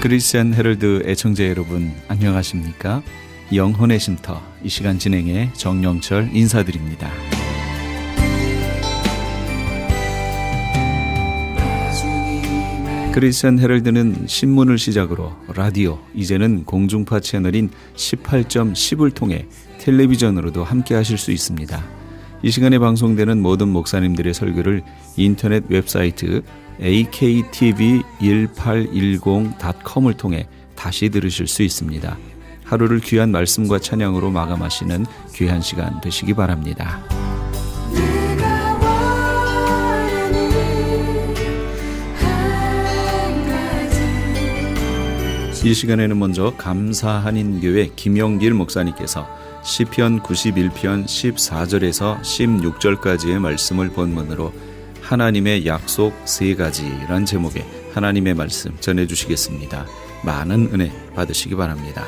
크리스천 헤럴드 애청자 여러분 안녕하십니까? 영혼의 쉼터 이 시간 진행의 정영철 인사드립니다. 크리스천 헤럴드는 신문을 시작으로 라디오, 이제는 공중파 채널인 18.10을 통해 텔레비전으로도 함께 하실 수 있습니다. 이 시간에 방송되는 모든 목사님들의 설교를 인터넷 웹사이트 aktv1810.com을 통해 다시 들으실 수 있습니다. 하루를 귀한 말씀과 찬양으로 마감하시는 귀한 시간 되시기 바랍니다. 이 시간에는 먼저 감사한인교회 김영길 목사님께서 시편 91편 14절에서 16절까지의 말씀을 본문으로 하나님의 약속 세 가지란 제목의 하나님의 말씀 전해주시겠습니다. 많은 은혜 받으시기 바랍니다.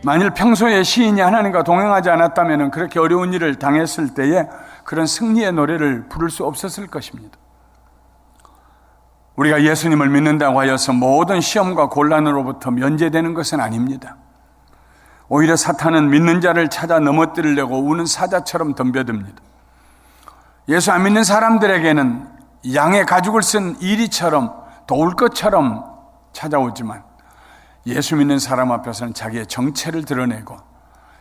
만일 평소에 시인이 하나님과 동행하지 않았다면 그렇게 어려운 일을 당했을 때에 그런 승리의 노래를 부를 수 없었을 것입니다. 우리가 예수님을 믿는다고 하여서 모든 시험과 곤란으로부터 면제되는 것은 아닙니다. 오히려 사탄은 믿는 자를 찾아 넘어뜨리려고 우는 사자처럼 덤벼듭니다. 예수 안 믿는 사람들에게는 양의 가죽을 쓴 이리처럼 도울 것처럼 찾아오지만 예수 믿는 사람 앞에서는 자기의 정체를 드러내고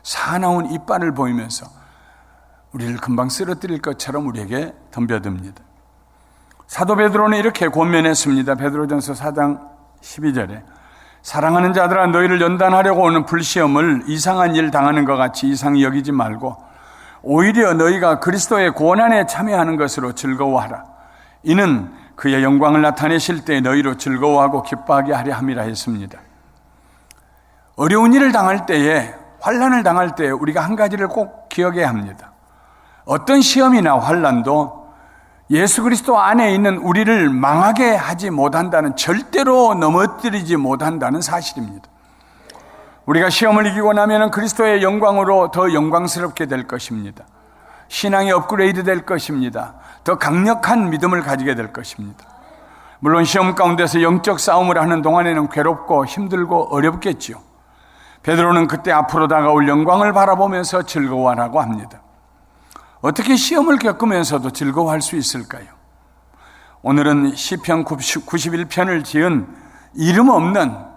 사나운 이빨을 보이면서 우리를 금방 쓰러뜨릴 것처럼 우리에게 덤벼듭니다. 사도 베드로는 이렇게 권면했습니다. 베드로전서 4장 12절에 사랑하는 자들아 너희를 연단하려고 오는 불시험을 이상한 일 당하는 것 같이 이상히 여기지 말고 오히려 너희가 그리스도의 고난에 참여하는 것으로 즐거워하라. 이는 그의 영광을 나타내실 때 너희로 즐거워하고 기뻐하게 하려 함이라 했습니다. 어려운 일을 당할 때에, 환난을 당할 때에 우리가 한 가지를 꼭 기억해야 합니다. 어떤 시험이나 환난도 예수 그리스도 안에 있는 우리를 망하게 하지 못한다는, 절대로 넘어뜨리지 못한다는 사실입니다. 우리가 시험을 이기고 나면 그리스도의 영광으로 더 영광스럽게 될 것입니다. 신앙이 업그레이드 될 것입니다. 더 강력한 믿음을 가지게 될 것입니다. 물론 시험 가운데서 영적 싸움을 하는 동안에는 괴롭고 힘들고 어렵겠지요. 베드로는 그때 앞으로 다가올 영광을 바라보면서 즐거워하라고 합니다. 어떻게 시험을 겪으면서도 즐거워할 수 있을까요? 오늘은 시편 91편을 지은 이름 없는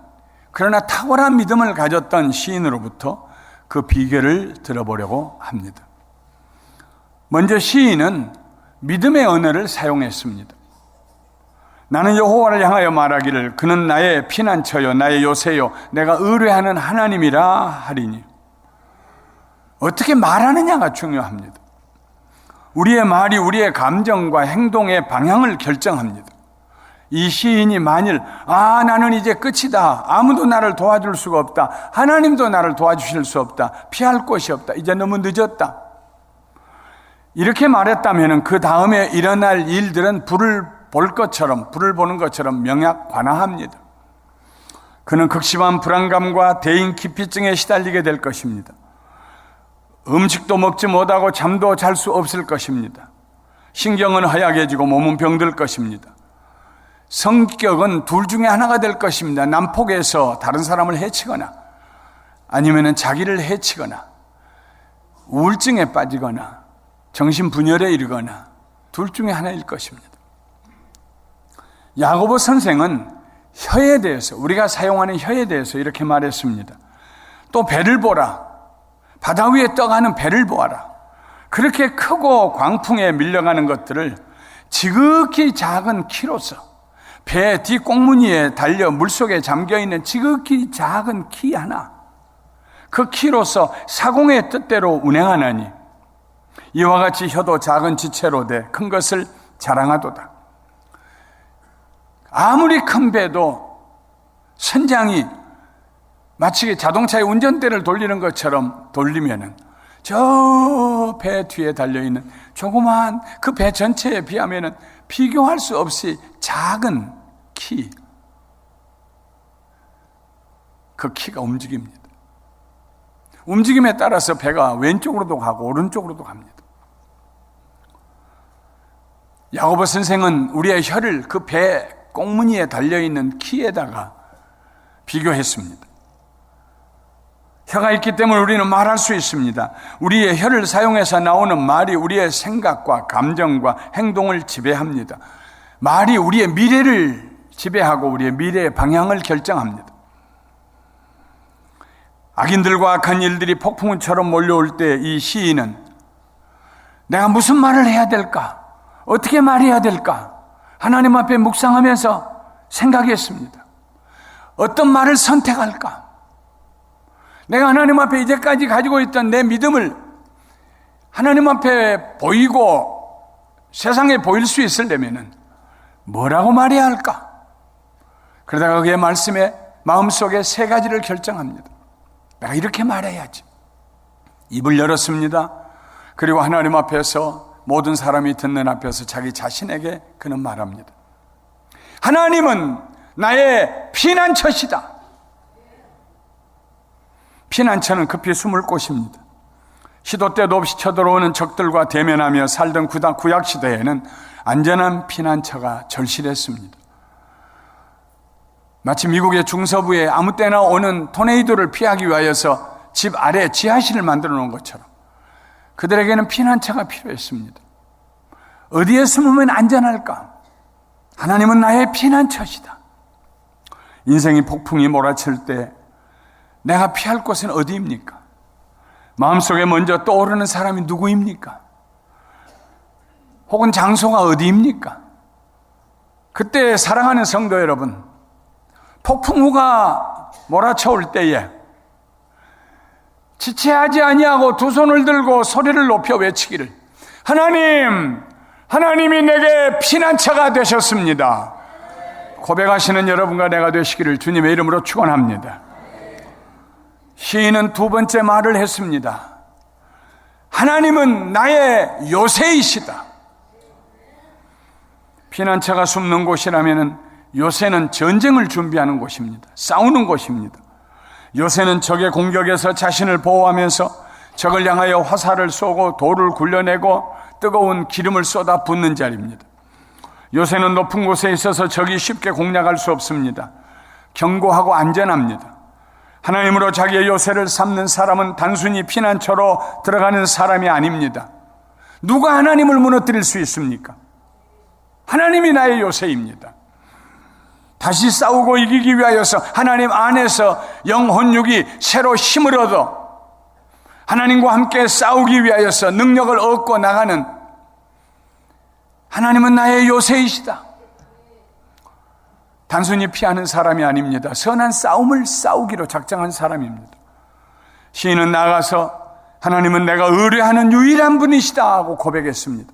그러나 탁월한 믿음을 가졌던 시인으로부터 그 비결을 들어보려고 합니다. 먼저 시인은 믿음의 언어를 사용했습니다. 나는 여호와를 향하여 말하기를 그는 나의 피난처요 나의 요새요 내가 의뢰하는 하나님이라 하리니. 어떻게 말하느냐가 중요합니다. 우리의 말이 우리의 감정과 행동의 방향을 결정합니다. 이 시인이 만일 나는 이제 끝이다, 아무도 나를 도와줄 수가 없다, 하나님도 나를 도와주실 수 없다, 피할 곳이 없다, 이제 너무 늦었다, 이렇게 말했다면 그 다음에 일어날 일들은 불을 보는 것처럼 명약관화합니다. 그는 극심한 불안감과 대인 기피증에 시달리게 될 것입니다. 음식도 먹지 못하고 잠도 잘 수 없을 것입니다. 신경은 허약해지고 몸은 병들 것입니다. 성격은 둘 중에 하나가 될 것입니다. 난폭해서 다른 사람을 해치거나 아니면 자기를 해치거나 우울증에 빠지거나 정신분열에 이르거나 둘 중에 하나일 것입니다. 야고보 선생은 혀에 대해서, 우리가 사용하는 혀에 대해서 이렇게 말했습니다. 또 배를 보라. 바다 위에 떠가는 배를 보아라. 그렇게 크고 광풍에 밀려가는 것들을 지극히 작은 키로서 배 뒷꽁무니에 달려 물속에 잠겨있는 지극히 작은 키 하나, 그 키로서 사공의 뜻대로 운행하나니 이와 같이 혀도 작은 지체로 돼 큰 것을 자랑하도다. 아무리 큰 배도 선장이 마치 자동차의 운전대를 돌리는 것처럼 돌리면은 저 배 뒤에 달려있는 조그마한 그 배 전체에 비하면은 비교할 수 없이 작은 키, 그 키가 움직입니다. 움직임에 따라서 배가 왼쪽으로도 가고 오른쪽으로도 갑니다. 야고보 선생은 우리의 혀를 그 배 꽁무니에 달려있는 키에다가 비교했습니다. 혀가 있기 때문에 우리는 말할 수 있습니다. 우리의 혀를 사용해서 나오는 말이 우리의 생각과 감정과 행동을 지배합니다. 말이 우리의 미래를 지배하고 우리의 미래의 방향을 결정합니다. 악인들과 악한 일들이 폭풍우처럼 몰려올 때 이 시인은 내가 무슨 말을 해야 될까? 어떻게 말해야 될까? 하나님 앞에 묵상하면서 생각했습니다. 어떤 말을 선택할까? 내가 하나님 앞에 이제까지 가지고 있던 내 믿음을 하나님 앞에 보이고 세상에 보일 수 있으려면 뭐라고 말해야 할까? 그러다가 그의 말씀에 마음속에 세 가지를 결정합니다. 내가 이렇게 말해야지. 입을 열었습니다. 그리고 하나님 앞에서 모든 사람이 듣는 앞에서 자기 자신에게 그는 말합니다. 하나님은 나의 피난처시다. 피난처는 급히 숨을 곳입니다. 시도 때도 없이 쳐들어오는 적들과 대면하며 살던 구약시대에는 안전한 피난처가 절실했습니다. 마치 미국의 중서부에 아무 때나 오는 토네이도를 피하기 위하여서 집 아래 지하실을 만들어 놓은 것처럼 그들에게는 피난처가 필요했습니다. 어디에 숨으면 안전할까? 하나님은 나의 피난처시다. 인생이 폭풍이 몰아칠 때 내가 피할 곳은 어디입니까? 마음속에 먼저 떠오르는 사람이 누구입니까? 혹은 장소가 어디입니까? 그때 사랑하는 성도 여러분, 폭풍우가 몰아쳐올 때에 지체하지 아니하고 두 손을 들고 소리를 높여 외치기를 하나님이 내게 피난처가 되셨습니다. 고백하시는 여러분과 내가 되시기를 주님의 이름으로 축원합니다. 시인은 두 번째 말을 했습니다. 하나님은 나의 요새이시다. 피난처가 숨는 곳이라면 요새는 전쟁을 준비하는 곳입니다. 싸우는 곳입니다. 요새는 적의 공격에서 자신을 보호하면서 적을 향하여 화살을 쏘고 돌을 굴려내고 뜨거운 기름을 쏟아 붓는 자리입니다. 요새는 높은 곳에 있어서 적이 쉽게 공략할 수 없습니다. 견고하고 안전합니다. 하나님으로 자기의 요새를 삼는 사람은 단순히 피난처로 들어가는 사람이 아닙니다. 누가 하나님을 무너뜨릴 수 있습니까? 하나님이 나의 요새입니다. 다시 싸우고 이기기 위하여서 하나님 안에서 영혼육이 새로 힘을 얻어 하나님과 함께 싸우기 위하여서 능력을 얻고 나가는 하나님은 나의 요새이시다. 단순히 피하는 사람이 아닙니다. 선한 싸움을 싸우기로 작정한 사람입니다. 시인은 나가서 하나님은 내가 의뢰하는 유일한 분이시다 하고 고백했습니다.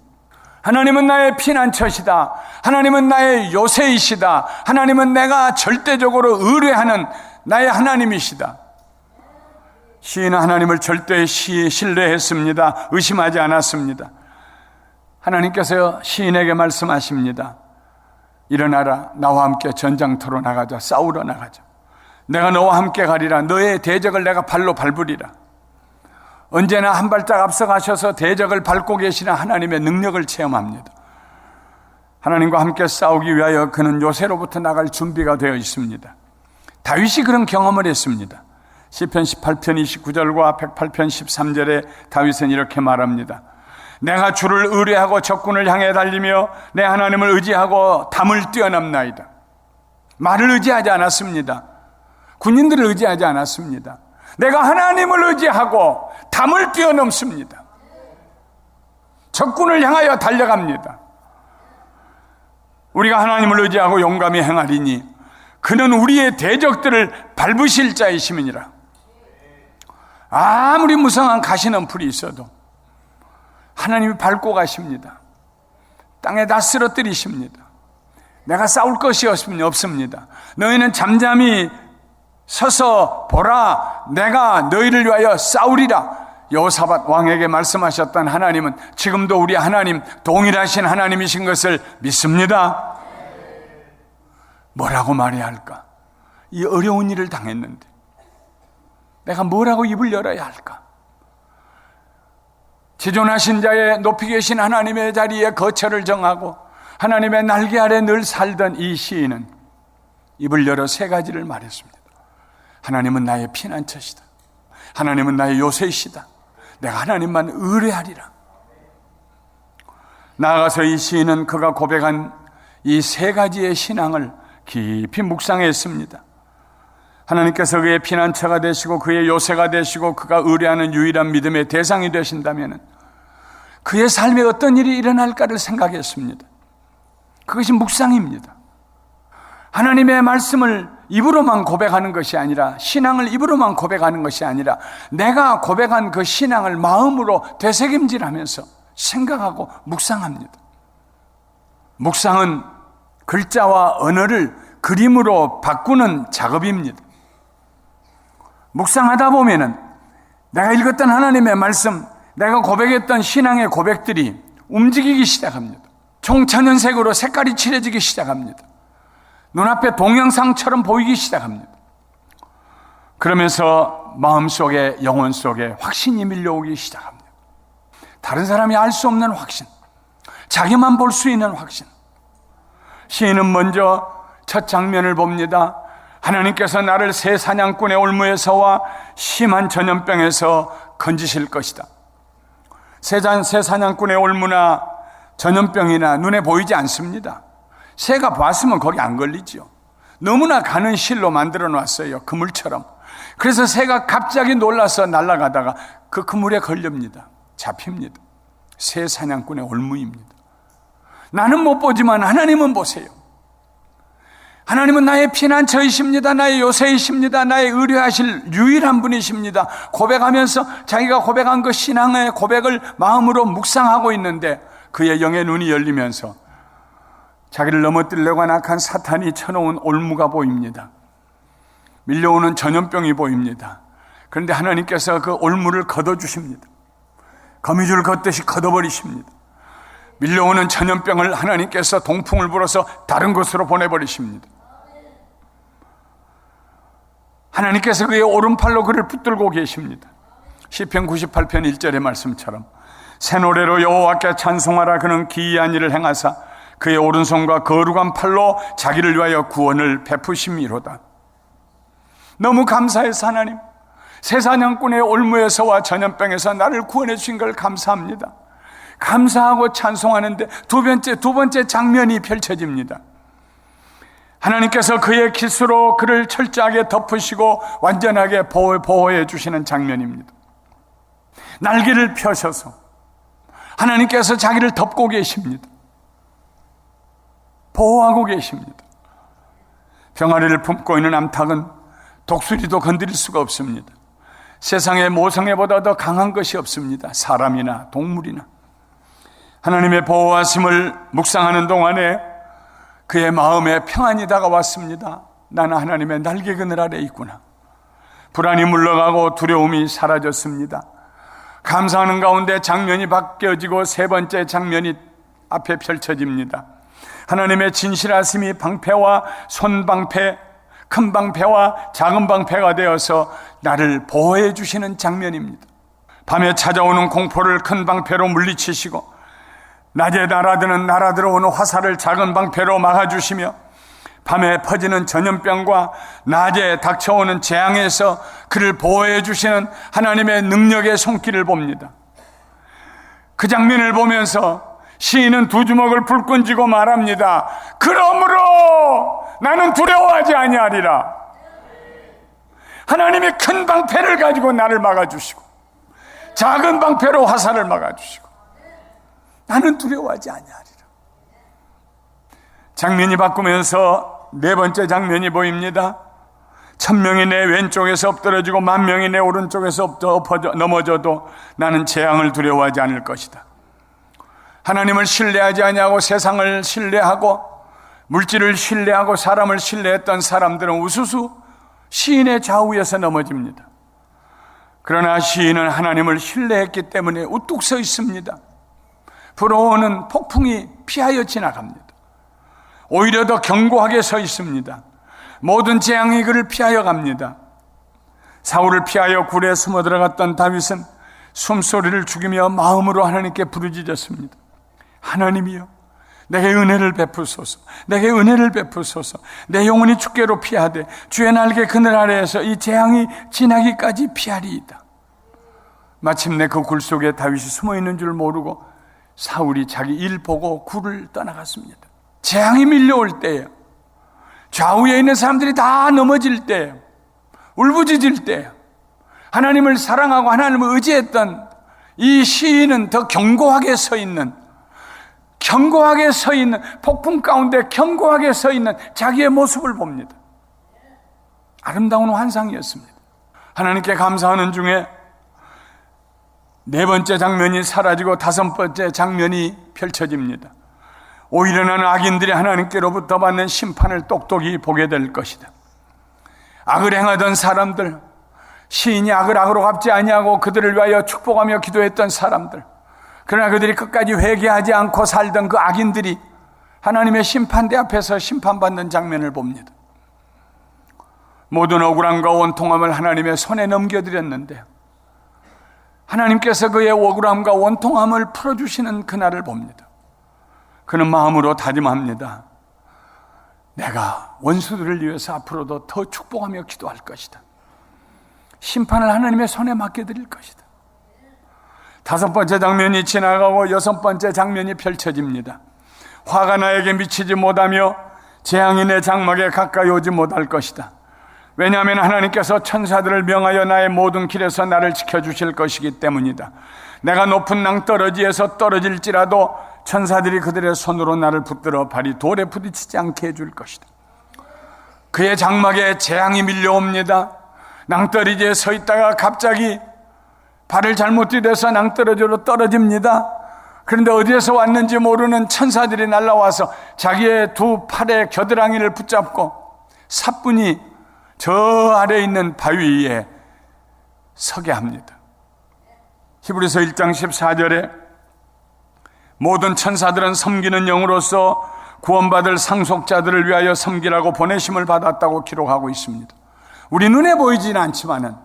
하나님은 나의 피난처시다. 하나님은 나의 요새이시다. 하나님은 내가 절대적으로 의뢰하는 나의 하나님이시다. 시인은 하나님을 절대 신뢰했습니다. 의심하지 않았습니다. 하나님께서 시인에게 말씀하십니다. 일어나라, 나와 함께 전장터로 나가자. 싸우러 나가자. 내가 너와 함께 가리라. 너의 대적을 내가 발로 밟으리라. 언제나 한 발짝 앞서가셔서 대적을 밟고 계시는 하나님의 능력을 체험합니다. 하나님과 함께 싸우기 위하여 그는 요새로부터 나갈 준비가 되어 있습니다. 다윗이 그런 경험을 했습니다. 시편 18편 29절과 108편 13절에 다윗은 이렇게 말합니다. 내가 주를 의뢰하고 적군을 향해 달리며 내 하나님을 의지하고 담을 뛰어넘나이다. 말을 의지하지 않았습니다. 군인들을 의지하지 않았습니다. 내가 하나님을 의지하고 담을 뛰어넘습니다. 적군을 향하여 달려갑니다. 우리가 하나님을 의지하고 용감히 행하리니 그는 우리의 대적들을 밟으실 자이심이니라. 아무리 무성한 가시는 풀이 있어도 하나님이 밟고 가십니다. 땅에다 쓰러뜨리십니다. 내가 싸울 것이 없습니다. 너희는 잠잠히 서서 보라, 내가 너희를 위하여 싸우리라. 여호사밧 왕에게 말씀하셨던 하나님은 지금도 우리 하나님, 동일하신 하나님이신 것을 믿습니다. 뭐라고 말해야 할까? 이 어려운 일을 당했는데 내가 뭐라고 입을 열어야 할까? 지존하신 자의 높이 계신 하나님의 자리에 거처를 정하고 하나님의 날개 아래 늘 살던 이 시인은 입을 열어 세 가지를 말했습니다. 하나님은 나의 피난처시다. 하나님은 나의 요새이시다. 내가 하나님만 의뢰하리라. 나아가서 이 시인은 그가 고백한 이 세 가지의 신앙을 깊이 묵상했습니다. 하나님께서 그의 피난처가 되시고 그의 요새가 되시고 그가 의뢰하는 유일한 믿음의 대상이 되신다면 그의 삶에 어떤 일이 일어날까를 생각했습니다. 그것이 묵상입니다. 하나님의 말씀을 입으로만 고백하는 것이 아니라, 신앙을 입으로만 고백하는 것이 아니라 내가 고백한 그 신앙을 마음으로 되새김질하면서 생각하고 묵상합니다. 묵상은 글자와 언어를 그림으로 바꾸는 작업입니다. 묵상하다 보면은 내가 읽었던 하나님의 말씀, 내가 고백했던 신앙의 고백들이 움직이기 시작합니다. 총천연색으로 색깔이 칠해지기 시작합니다. 눈앞에 동영상처럼 보이기 시작합니다. 그러면서 마음속에, 영혼 속에 확신이 밀려오기 시작합니다. 다른 사람이 알 수 없는 확신, 자기만 볼 수 있는 확신. 시인은 먼저 첫 장면을 봅니다. 하나님께서 나를 새 사냥꾼의 올무에서와 심한 전염병에서 건지실 것이다. 새 사냥꾼의 올무나 전염병이나 눈에 보이지 않습니다. 새가 봤으면 거기 안 걸리죠. 너무나 가는 실로 만들어 놨어요. 그물처럼. 그래서 새가 갑자기 놀라서 날아가다가 그 그물에 걸립니다. 잡힙니다. 새 사냥꾼의 올무입니다. 나는 못 보지만 하나님은 보세요. 하나님은 나의 피난처이십니다. 나의 요새이십니다. 나의 의뢰하실 유일한 분이십니다. 고백하면서 자기가 고백한 그 신앙의 고백을 마음으로 묵상하고 있는데 그의 영의 눈이 열리면서 자기를 넘어뜨리려고 한 악한 사탄이 쳐놓은 올무가 보입니다. 밀려오는 전염병이 보입니다. 그런데 하나님께서 그 올무를 걷어주십니다. 거미줄 걷듯이 걷어버리십니다. 밀려오는 전염병을 하나님께서 동풍을 불어서 다른 곳으로 보내버리십니다. 하나님께서 그의 오른팔로 그를 붙들고 계십니다. 시편 98편 1절의 말씀처럼 새 노래로 여호와께 찬송하라. 그는 기이한 일을 행하사 그의 오른손과 거룩한 팔로 자기를 위하여 구원을 베푸심이로다. 너무 감사해서 하나님, 새 사냥꾼의 올무에서와 전염병에서 나를 구원해 주신 걸 감사합니다. 감사하고 찬송하는데 두 번째 장면이 펼쳐집니다. 하나님께서 그의 깃으로 그를 철저하게 덮으시고 완전하게 보호해 주시는 장면입니다. 날개를 펴셔서 하나님께서 자기를 덮고 계십니다. 보호하고 계십니다. 병아리를 품고 있는 암탉은 독수리도 건드릴 수가 없습니다. 세상에 모성애보다 더 강한 것이 없습니다. 사람이나 동물이나. 하나님의 보호하심을 묵상하는 동안에 그의 마음에 평안이 다가왔습니다. 나는 하나님의 날개 그늘 아래 있구나. 불안이 물러가고 두려움이 사라졌습니다. 감사하는 가운데 장면이 바뀌어지고 세 번째 장면이 앞에 펼쳐집니다. 하나님의 진실하심이 방패와 손방패, 큰 방패와 작은 방패가 되어서 나를 보호해 주시는 장면입니다. 밤에 찾아오는 공포를 큰 방패로 물리치시고 낮에 날아들어오는 화살을 작은 방패로 막아주시며 밤에 퍼지는 전염병과 낮에 닥쳐오는 재앙에서 그를 보호해 주시는 하나님의 능력의 손길을 봅니다. 그 장면을 보면서 시인은 두 주먹을 불끈 쥐고 말합니다. 그러므로 나는 두려워하지 아니하리라. 하나님이 큰 방패를 가지고 나를 막아주시고 작은 방패로 화살을 막아주시고 나는 두려워하지 아니하리라. 장면이 바꾸면서 네 번째 장면이 보입니다. 1000명이 내 왼쪽에서 엎드러지고 10,000명이 내 오른쪽에서 넘어져도 나는 재앙을 두려워하지 않을 것이다. 하나님을 신뢰하지 아니하고 세상을 신뢰하고 물질을 신뢰하고 사람을 신뢰했던 사람들은 우수수 시인의 좌우에서 넘어집니다. 그러나 시인은 하나님을 신뢰했기 때문에 우뚝 서 있습니다. 불어오는 폭풍이 피하여 지나갑니다. 오히려 더 견고하게 서 있습니다. 모든 재앙이 그를 피하여 갑니다. 사울을 피하여 굴에 숨어 들어갔던 다윗은 숨소리를 죽이며 마음으로 하나님께 부르짖었습니다. 하나님이여, 내게 은혜를 베푸소서. 내게 은혜를 베푸소서. 내 영혼이 주께로 피하되 주의 날개 그늘 아래에서 이 재앙이 지나기까지 피하리이다. 마침내 그 굴 속에 다윗이 숨어있는 줄 모르고 사울이 자기 일 보고 굴을 떠나갔습니다. 재앙이 밀려올 때에, 좌우에 있는 사람들이 다 넘어질 때에, 울부짖을 때에 하나님을 사랑하고 하나님을 의지했던 이 시인은 더 견고하게 서 있는, 폭풍 가운데 견고하게 서 있는 자기의 모습을 봅니다. 아름다운 환상이었습니다. 하나님께 감사하는 중에 네 번째 장면이 사라지고 다섯 번째 장면이 펼쳐집니다. 오히려 나는 악인들이 하나님께로부터 받는 심판을 똑똑히 보게 될 것이다. 악을 행하던 사람들, 시인이 악을 악으로 갚지 아니하고 그들을 위하여 축복하며 기도했던 사람들, 그러나 그들이 끝까지 회개하지 않고 살던 그 악인들이 하나님의 심판대 앞에서 심판받는 장면을 봅니다. 모든 억울함과 원통함을 하나님의 손에 넘겨드렸는데 하나님께서 그의 억울함과 원통함을 풀어주시는 그날을 봅니다. 그는 마음으로 다짐합니다. 내가 원수들을 위해서 앞으로도 더 축복하며 기도할 것이다. 심판을 하나님의 손에 맡겨드릴 것이다. 다섯 번째 장면이 지나가고 여섯 번째 장면이 펼쳐집니다. 화가 나에게 미치지 못하며 재앙이 내 장막에 가까이 오지 못할 것이다. 왜냐하면 하나님께서 천사들을 명하여 나의 모든 길에서 나를 지켜주실 것이기 때문이다. 내가 높은 낭떠러지에서 떨어질지라도 천사들이 그들의 손으로 나를 붙들어 발이 돌에 부딪히지 않게 해줄 것이다. 그의 장막에 재앙이 밀려옵니다. 낭떠러지에 서 있다가 갑자기 발을 잘못 디뎌서 낭떠러지로 떨어집니다. 그런데 어디에서 왔는지 모르는 천사들이 날아와서 자기의 두 팔의 겨드랑이를 붙잡고 사뿐히 저 아래에 있는 바위 위에 서게 합니다. 히브리서 1장 14절에 모든 천사들은 섬기는 영으로서 구원받을 상속자들을 위하여 섬기라고 보내심을 받았다고 기록하고 있습니다. 우리 눈에 보이지는 않지만은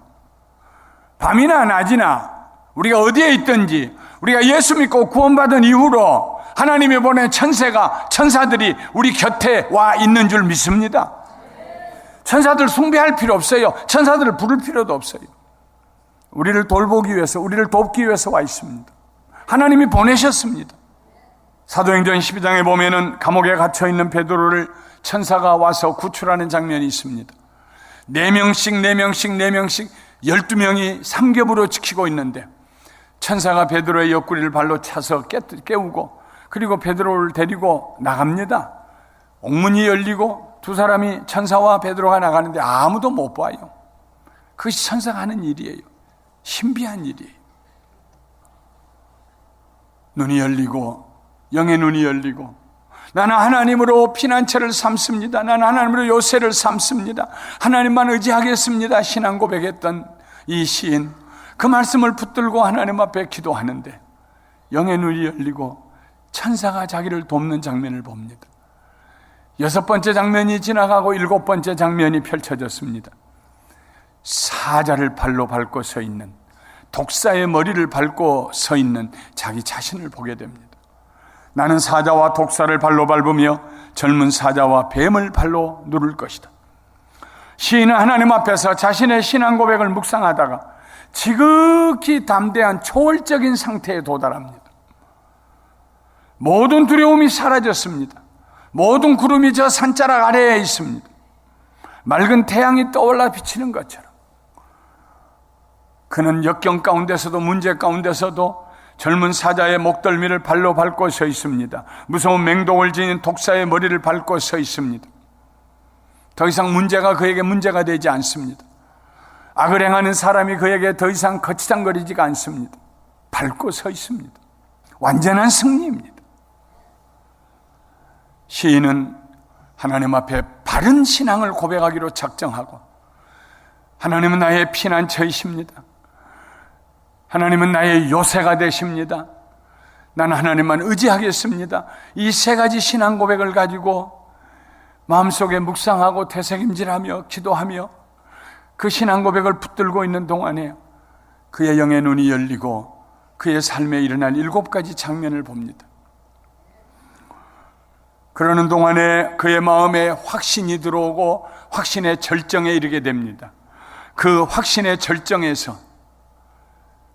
밤이나 낮이나 우리가 어디에 있든지 우리가 예수 믿고 구원받은 이후로 하나님이 보낸 천사들이 우리 곁에 와 있는 줄 믿습니다. 천사들 숭배할 필요 없어요. 천사들을 부를 필요도 없어요. 우리를 돌보기 위해서, 우리를 돕기 위해서 와 있습니다. 하나님이 보내셨습니다. 사도행전 12장에 보면은 감옥에 갇혀있는 베드로를 천사가 와서 구출하는 장면이 있습니다. 4명씩 12명이 삼겹으로 지키고 있는데 천사가 베드로의 옆구리를 발로 차서 깨우고 그리고 베드로를 데리고 나갑니다. 옥문이 열리고 두 사람이 천사와 베드로가 나가는데 아무도 못 봐요. 그것이 천사가 하는 일이에요. 신비한 일이에요. 눈이 열리고 영의 눈이 열리고 나는 하나님으로 피난처를 삼습니다. 나는 하나님으로 요새를 삼습니다. 하나님만 의지하겠습니다. 신앙 고백했던 이 시인, 그 말씀을 붙들고 하나님 앞에 기도하는데 영의 눈이 열리고 천사가 자기를 돕는 장면을 봅니다. 여섯 번째 장면이 지나가고 일곱 번째 장면이 펼쳐졌습니다. 사자를 발로 밟고 서 있는, 독사의 머리를 밟고 서 있는 자기 자신을 보게 됩니다. 나는 사자와 독사를 발로 밟으며 젊은 사자와 뱀을 발로 누를 것이다. 시인은 하나님 앞에서 자신의 신앙 고백을 묵상하다가 지극히 담대한 초월적인 상태에 도달합니다. 모든 두려움이 사라졌습니다. 모든 구름이 저 산자락 아래에 있습니다. 맑은 태양이 떠올라 비치는 것처럼 그는 역경 가운데서도 문제 가운데서도 젊은 사자의 목덜미를 발로 밟고 서 있습니다. 무서운 맹독을 지닌 독사의 머리를 밟고 서 있습니다. 더 이상 문제가 그에게 문제가 되지 않습니다. 악을 행하는 사람이 그에게 더 이상 거치장거리지가 않습니다. 밟고 서 있습니다. 완전한 승리입니다. 시인은 하나님 앞에 바른 신앙을 고백하기로 작정하고 하나님은 나의 피난처이십니다. 하나님은 나의 요새가 되십니다. 나는 하나님만 의지하겠습니다. 이 세 가지 신앙 고백을 가지고 마음속에 묵상하고 되새김질하며 기도하며 그 신앙 고백을 붙들고 있는 동안에 그의 영의 눈이 열리고 그의 삶에 일어날 일곱 가지 장면을 봅니다. 그러는 동안에 그의 마음에 확신이 들어오고 확신의 절정에 이르게 됩니다. 그 확신의 절정에서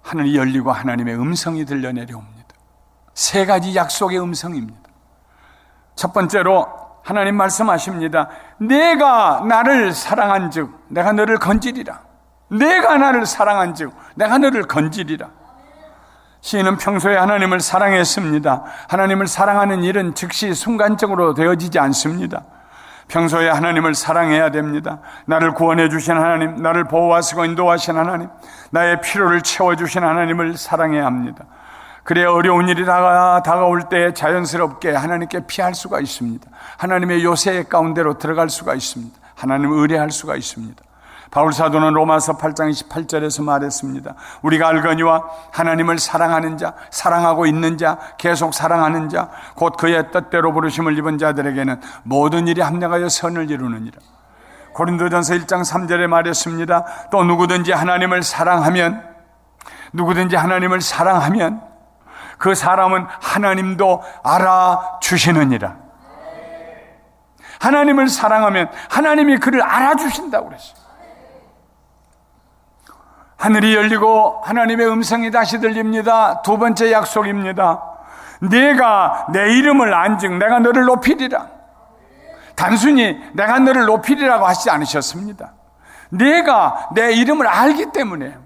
하늘이 열리고 하나님의 음성이 들려 내려옵니다. 세 가지 약속의 음성입니다. 첫 번째로 하나님 말씀하십니다. 내가 나를 사랑한즉 내가 너를 건지리라. 내가 나를 사랑한즉 내가 너를 건지리라. 시인은 평소에 하나님을 사랑했습니다. 하나님을 사랑하는 일은 즉시 순간적으로 되어지지 않습니다. 평소에 하나님을 사랑해야 됩니다. 나를 구원해 주신 하나님, 나를 보호하시고 인도하신 하나님, 나의 필요를 채워주신 하나님을 사랑해야 합니다. 그래야 어려운 일이 다가올 때 자연스럽게 하나님께 피할 수가 있습니다. 하나님의 요새 가운데로 들어갈 수가 있습니다. 하나님을 의뢰할 수가 있습니다. 바울 사도는 로마서 8장 28절에서 말했습니다. 우리가 알거니와 하나님을 사랑하는 자, 사랑하고 있는 자, 계속 사랑하는 자, 곧 그의 뜻대로 부르심을 입은 자들에게는 모든 일이 합력하여 선을 이루느니라. 고린도전서 1장 3절에 말했습니다. 또 누구든지 하나님을 사랑하면 그 사람은 하나님도 알아주시느니라. 하나님을 사랑하면 하나님이 그를 알아주신다고 그랬어요. 하늘이 열리고 하나님의 음성이 다시 들립니다. 두 번째 약속입니다. 내가 내 이름을 안즉 내가 너를 높이리라. 단순히 내가 너를 높이리라고 하시지 않으셨습니다. 내가 내 이름을 알기 때문에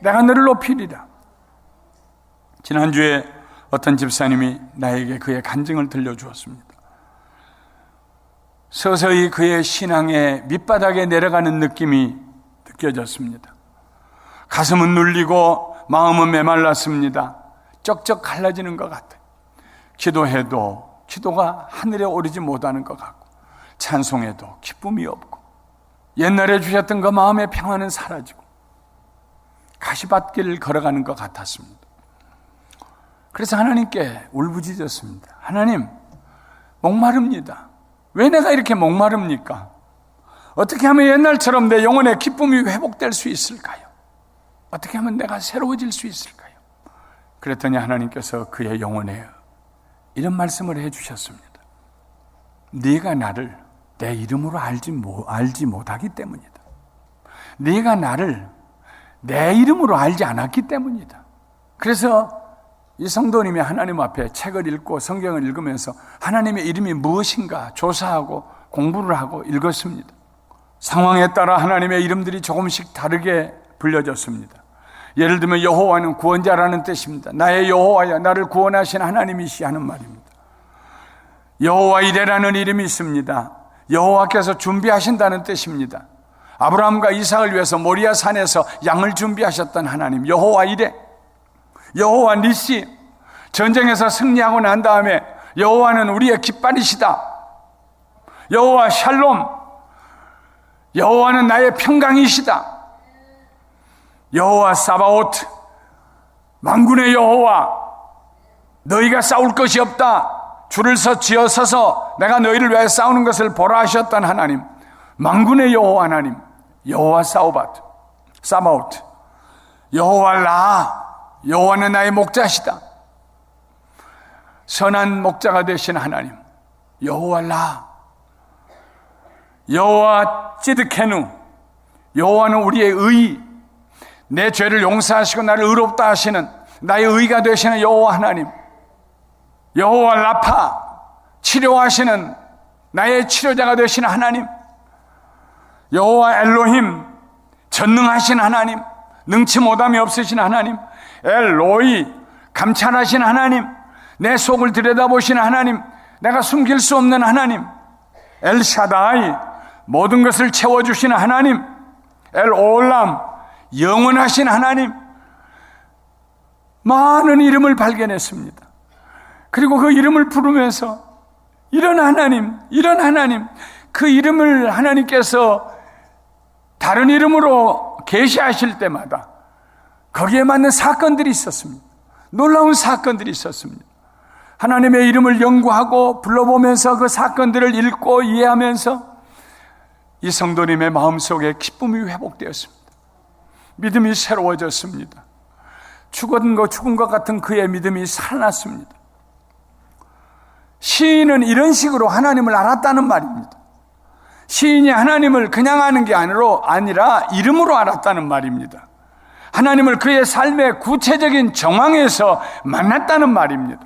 내가 너를 높이리라. 지난주에 어떤 집사님이 나에게 그의 간증을 들려주었습니다. 서서히 그의 신앙의 밑바닥에 내려가는 느낌이 느껴졌습니다. 가슴은 눌리고 마음은 메말랐습니다. 쩍쩍 갈라지는 것 같아요. 기도해도 기도가 하늘에 오르지 못하는 것 같고, 찬송해도 기쁨이 없고, 옛날에 주셨던 그 마음의 평안은 사라지고 가시밭길을 걸어가는 것 같았습니다. 그래서 하나님께 울부짖었습니다. 하나님, 목마릅니다. 왜 내가 이렇게 목마릅니까? 어떻게 하면 옛날처럼 내 영혼의 기쁨이 회복될 수 있을까요? 어떻게 하면 내가 새로워질 수 있을까요? 그랬더니 하나님께서 그의 영혼에 이런 말씀을 해주셨습니다. 네가 나를 내 이름으로 알지 못하기 때문이다. 네가 나를 내 이름으로 알지 않았기 때문이다. 그래서 이 성도님이 하나님 앞에 책을 읽고 성경을 읽으면서 하나님의 이름이 무엇인가 조사하고 공부를 하고 읽었습니다. 상황에 따라 하나님의 이름들이 조금씩 다르게 불려졌습니다. 예를 들면 여호와는 구원자라는 뜻입니다. 나의 여호와야, 나를 구원하신 하나님이시 하는 말입니다. 여호와 이레라는 이름이 있습니다. 여호와께서 준비하신다는 뜻입니다. 아브라함과 이삭을 위해서 모리아 산에서 양을 준비하셨던 하나님, 여호와 이레. 여호와 니시, 전쟁에서 승리하고 난 다음에 여호와는 우리의 깃발이시다. 여호와 샬롬, 여호와는 나의 평강이시다. 여호와 사바오트, 만군의 여호와, 너희가 싸울 것이 없다. 줄을 지어서서 내가 너희를 위하여 싸우는 것을 보라 하셨던 하나님, 만군의 여호와 하나님, 여호와 사바오트, 여호와 라, 여호와는 나의 목자시다. 선한 목자가 되신 하나님, 여호와 라, 여호와 찌드케누, 여호와는 우리의 의, 내 죄를 용서하시고 나를 의롭다 하시는 나의 의가 되시는 여호와 하나님, 여호와 라파, 치료하시는 나의 치료자가 되시는 하나님, 여호와 엘로힘, 전능하신 하나님, 능치 못함이 없으신 하나님, 엘로이, 감찰하신 하나님, 내 속을 들여다보시는 하나님, 내가 숨길 수 없는 하나님, 엘샤다이, 모든 것을 채워주시는 하나님, 엘올람, 영원하신 하나님, 많은 이름을 발견했습니다. 그리고 그 이름을 부르면서 이런 하나님, 그 이름을 하나님께서 다른 이름으로 계시하실 때마다 거기에 맞는 사건들이 있었습니다. 놀라운 사건들이 있었습니다. 하나님의 이름을 연구하고 불러보면서 그 사건들을 읽고 이해하면서 이 성도님의 마음속에 기쁨이 회복되었습니다. 믿음이 새로워졌습니다. 죽은 것 같은 그의 믿음이 살아났습니다. 시인은 이런 식으로 하나님을 알았다는 말입니다. 시인이 하나님을 그냥 아는 게 아니라 이름으로 알았다는 말입니다. 하나님을 그의 삶의 구체적인 정황에서 만났다는 말입니다.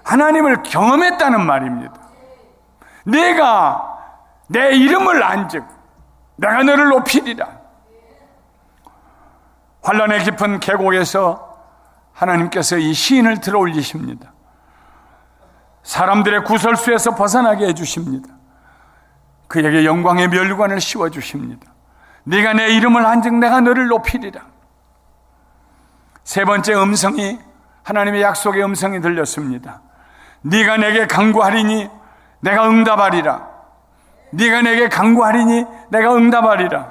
하나님을 경험했다는 말입니다. 내가 내 이름을 안즉 내가 너를 높이리라. 환난의 깊은 계곡에서 하나님께서 이 시인을 들어 올리십니다. 사람들의 구설수에서 벗어나게 해주십니다. 그에게 영광의 멸관을 씌워주십니다. 네가 내 이름을 안즉 내가 너를 높이리라. 세 번째 음성이, 하나님의 약속의 음성이 들렸습니다. 네가 내게 간구하리니 내가 응답하리라. 네가 내게 간구하리니 내가 응답하리라.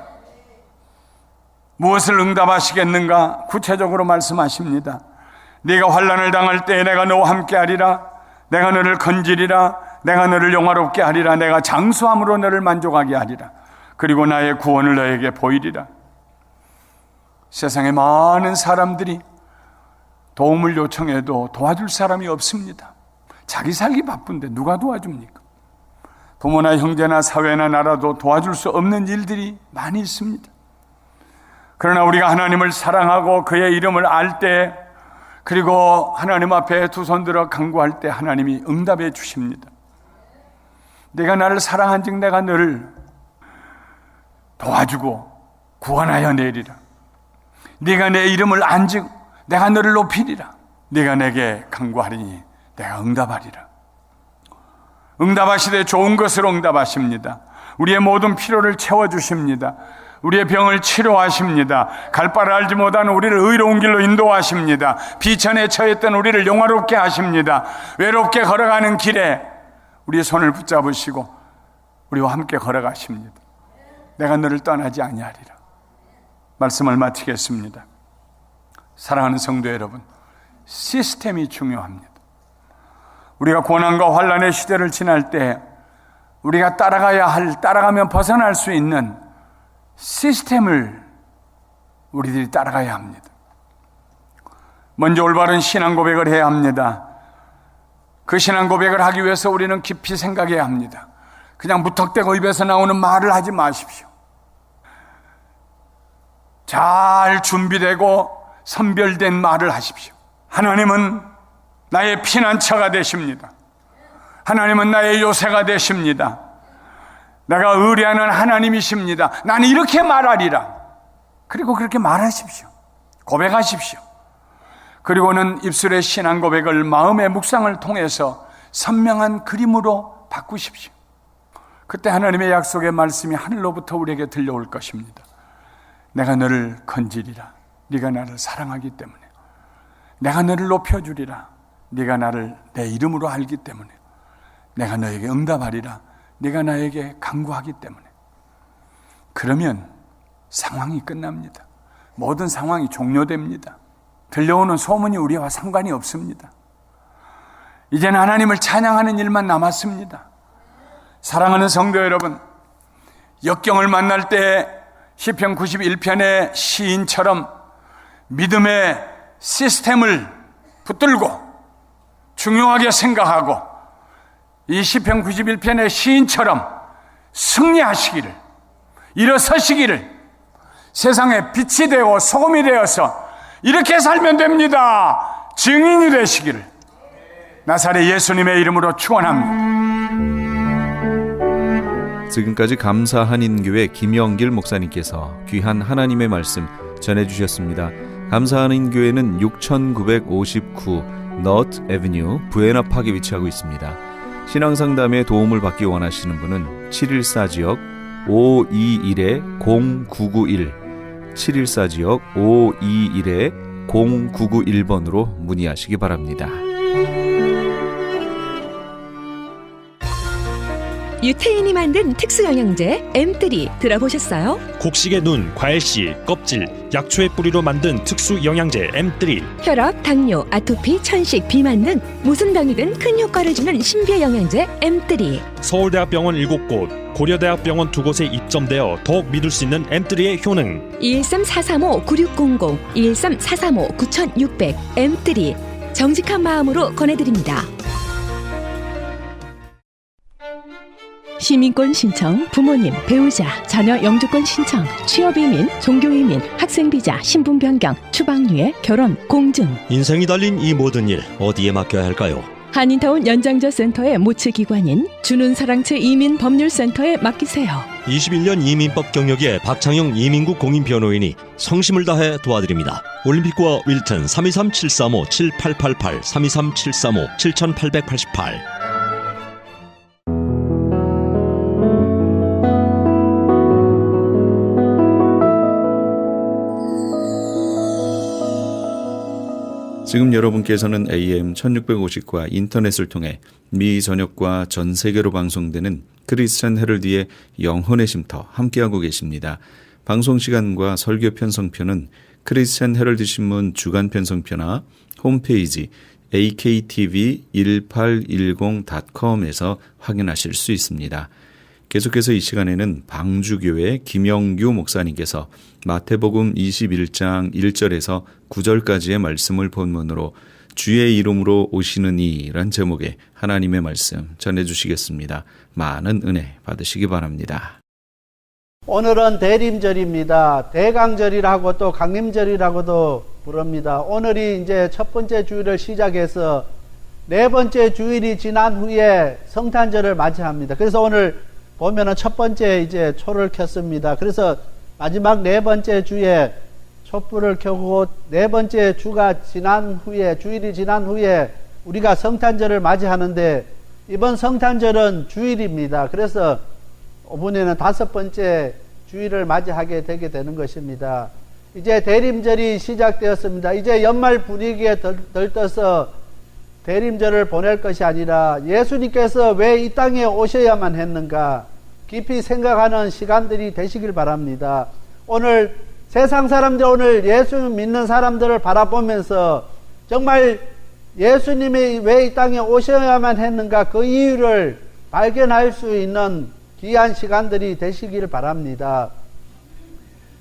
무엇을 응답하시겠는가? 구체적으로 말씀하십니다. 네가 환난을 당할 때 내가 너와 함께하리라. 내가 너를 건지리라. 내가 너를 영화롭게 하리라. 내가 장수함으로 너를 만족하게 하리라. 그리고 나의 구원을 너에게 보이리라. 세상에 많은 사람들이 도움을 요청해도 도와줄 사람이 없습니다. 자기 살기 바쁜데 누가 도와줍니까? 부모나 형제나 사회나 나라도 도와줄 수 없는 일들이 많이 있습니다. 그러나 우리가 하나님을 사랑하고 그의 이름을 알 때, 그리고 하나님 앞에 두 손 들어 간구할 때 하나님이 응답해 주십니다. 내가 나를 사랑한즉 내가 너를 도와주고 구원하여 내리라. 네가 내 이름을 안즉 내가 너를 높이리라. 네가 내게 간구하리니 내가 응답하리라. 응답하시되 좋은 것으로 응답하십니다. 우리의 모든 필요를 채워주십니다. 우리의 병을 치료하십니다. 갈 바를 알지 못하는 우리를 의로운 길로 인도하십니다. 비천에 처했던 우리를 영화롭게 하십니다. 외롭게 걸어가는 길에 우리의 손을 붙잡으시고 우리와 함께 걸어가십니다. 내가 너를 떠나지 아니하리라. 말씀을 마치겠습니다. 사랑하는 성도 여러분, 시스템이 중요합니다. 우리가 고난과 환난의 시대를 지날 때 우리가 따라가면 벗어날 수 있는 시스템을 우리들이 따라가야 합니다. 먼저 올바른 신앙 고백을 해야 합니다. 그 신앙 고백을 하기 위해서 우리는 깊이 생각해야 합니다. 그냥 무턱대고 입에서 나오는 말을 하지 마십시오. 잘 준비되고 선별된 말을 하십시오. 하나님은 나의 피난처가 되십니다. 하나님은 나의 요새가 되십니다. 내가 의뢰하는 하나님이십니다. 나는 이렇게 말하리라. 그리고 그렇게 말하십시오. 고백하십시오. 그리고는 입술의 신앙 고백을 마음의 묵상을 통해서 선명한 그림으로 바꾸십시오. 그때 하나님의 약속의 말씀이 하늘로부터 우리에게 들려올 것입니다. 내가 너를 건지리라. 네가 나를 사랑하기 때문에. 내가 너를 높여주리라. 네가 나를 내 이름으로 알기 때문에. 내가 너에게 응답하리라. 네가 나에게 간구하기 때문에. 그러면 상황이 끝납니다. 모든 상황이 종료됩니다. 들려오는 소문이 우리와 상관이 없습니다. 이제는 하나님을 찬양하는 일만 남았습니다. 사랑하는 성도 여러분, 역경을 만날 때 시편 91편의 시인처럼 믿음의 시스템을 붙들고 중요하게 생각하고 이 시편 91편의 시인처럼 승리하시기를, 일어서시기를, 세상에 빛이 되어 소금이 되어서 이렇게 살면 됩니다. 증인이 되시기를 나사렛 예수님의 이름으로 축원합니다. 지금까지 감사 한인교회 김영길 목사님께서 귀한 하나님의 말씀 전해주셨습니다. 감사 한인교회는 6959 너트 애비뉴 부에나팍에 위치하고 있습니다. 신앙상담에 도움을 받기 원하시는 분은 714지역 521-0991 714지역 521-0991번으로 문의하시기 바랍니다. 유태인이 만든 특수영양제 M3 들어보셨어요? 곡식의 눈, 과일씨, 껍질, 약초의 뿌리로 만든 특수 영양제 M3. 혈압, 당뇨, 아토피, 천식, 비만 등 무슨 병이든 큰 효과를 주는 신비의 영양제 M3. 서울대학병원 7곳, 고려대학병원 2곳에 입점되어 더욱 믿을 수 있는 M3의 효능. 213-435-9600, 213-435-9600 M3 정직한 마음으로 권해드립니다. 시민권 신청, 부모님, 배우자, 자녀 영주권 신청, 취업이민, 종교이민, 학생비자, 신분 변경, 추방유예, 결혼, 공증. 인생이 달린 이 모든 일 어디에 맡겨야 할까요? 한인타운 연장자 센터의 모츠 기관인 주눈사랑채 이민법률센터에 맡기세요. 21년 이민법 경력의 박창영 이민국 공인변호인이 성심을 다해 도와드립니다. 올림픽과 윌튼 323-735-7888 323-735-7888. 지금 여러분께서는 AM 1650과 인터넷을 통해 미 전역과 전 세계로 방송되는 크리스찬 헤럴드의 영혼의 쉼터 함께하고 계십니다. 방송 시간과 설교 편성표는 크리스찬 헤럴드 신문 주간 편성표나 홈페이지 aktv1810.com에서 확인하실 수 있습니다. 계속해서 이 시간에는 방주교회 김영규 목사님께서 마태복음 21장 1절에서 9절까지의 말씀을 본문으로 주의 이름으로 오시는 이란 제목의 하나님의 말씀 전해주시겠습니다. 많은 은혜 받으시기 바랍니다. 오늘은 대림절입니다. 대강절이라고 또 강림절이라고도 부릅니다. 오늘이 이제 첫 번째 주일을 시작해서 네 번째 주일이 지난 후에 성탄절을 맞이합니다. 그래서 오늘 보면은 첫 번째 이제 초를 켰습니다. 그래서 마지막 네 번째 주에 촛불을 켜고 네 번째 주가 지난 후에, 주일이 지난 후에 우리가 성탄절을 맞이하는데 이번 성탄절은 주일입니다. 그래서 이번에는 다섯 번째 주일을 맞이하게 되게 되는 것입니다. 이제 대림절이 시작되었습니다. 이제 연말 분위기에 들떠서 대림절을 보낼 것이 아니라 예수님께서 왜 이 땅에 오셔야만 했는가 깊이 생각하는 시간들이 되시길 바랍니다. 오늘 세상 사람들, 오늘 예수 믿는 사람들을 바라보면서 정말 예수님이 왜 이 땅에 오셔야만 했는가 그 이유를 발견할 수 있는 귀한 시간들이 되시길 바랍니다.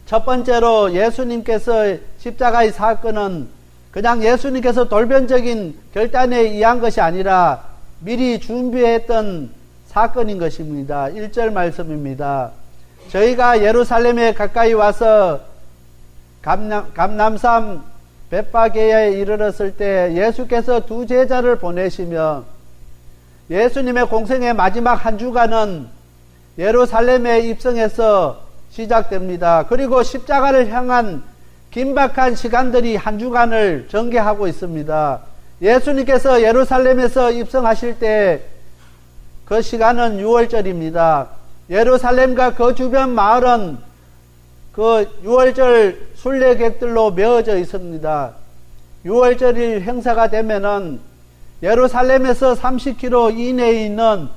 첫 번째로 예수님께서 십자가의 사건은 그냥 예수님께서 돌변적인 결단에 의한 것이 아니라 미리 준비했던 사건인 것입니다. 1절 말씀입니다. 저희가 예루살렘에 가까이 와서 감람산 벳바게에 이르렀을 때 예수께서 두 제자를 보내시며 예수님의 공생의 마지막 한 주간은 예루살렘에 입성해서 시작됩니다. 그리고 십자가를 향한 긴박한 시간들이 한 주간을 전개하고 있습니다. 예수님께서 예루살렘에서 입성하실 때 그 시간은 6월절입니다. 예루살렘과 그 주변 마을은 그 6월절 순례객들로 메어져 있습니다. 6월절일 행사가 되면은 예루살렘에서 30km 이내에 있는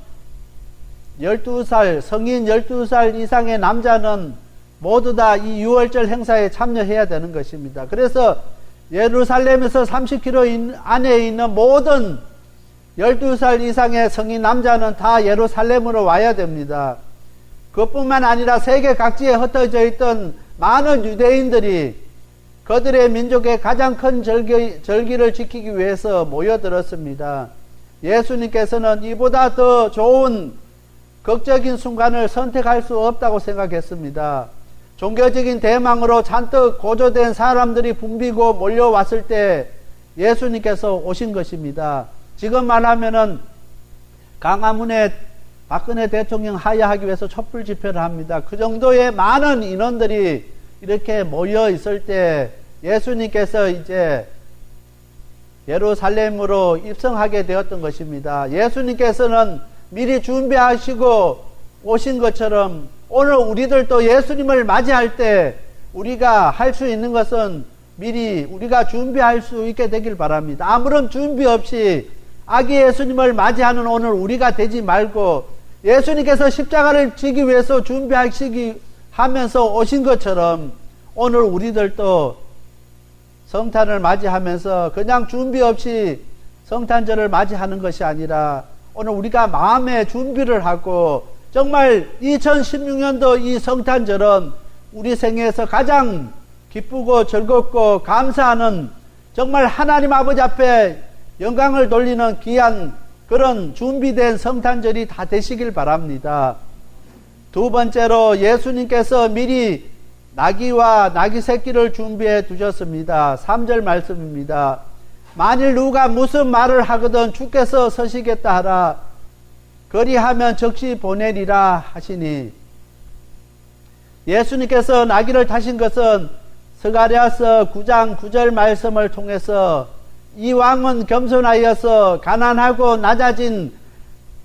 12살, 성인 12살 이상의 남자는 모두 다 이 6월절 행사에 참여해야 되는 것입니다. 그래서 예루살렘에서 30km 안에 있는 모든 12살 이상의 성인 남자는 다 예루살렘으로 와야 됩니다. 그뿐만 아니라 세계 각지에 흩어져 있던 많은 유대인들이 그들의 민족의 가장 큰 절기를 지키기 위해서 모여들었습니다. 예수님께서는 이보다 더 좋은 극적인 순간을 선택할 수 없다고 생각했습니다. 종교적인 대망으로 잔뜩 고조된 사람들이 붐비고 몰려왔을 때 예수님께서 오신 것입니다. 지금 말하면은 강화문에 박근혜 대통령 하야하기 위해서 촛불 집회를 합니다. 그 정도의 많은 인원들이 이렇게 모여 있을 때 예수님께서 이제 예루살렘으로 입성하게 되었던 것입니다. 예수님께서는 미리 준비하시고 오신 것처럼 오늘 우리들도 예수님을 맞이할 때 우리가 할 수 있는 것은 미리 우리가 준비할 수 있게 되길 바랍니다. 아무런 준비 없이 아기 예수님을 맞이하는 오늘 우리가 되지 말고 예수님께서 십자가를 지기 위해서 준비하시기 하면서 오신 것처럼 오늘 우리들도 성탄을 맞이하면서 그냥 준비 없이 성탄절을 맞이하는 것이 아니라 오늘 우리가 마음의 준비를 하고 정말 2016년도 이 성탄절은 우리 생애에서 가장 기쁘고 즐겁고 감사하는 정말 하나님 아버지 앞에 영광을 돌리는 귀한 그런 준비된 성탄절이 다 되시길 바랍니다. 두 번째로 예수님께서 미리 나귀와 나귀 새끼를 준비해 두셨습니다. 3절 말씀입니다. 만일 누가 무슨 말을 하거든 주께서 서시겠다 하라. 그리하면 즉시 보내리라 하시니, 예수님께서 나귀를 타신 것은 스가랴서 9장 9절 말씀을 통해서 이 왕은 겸손하여서 가난하고 낮아진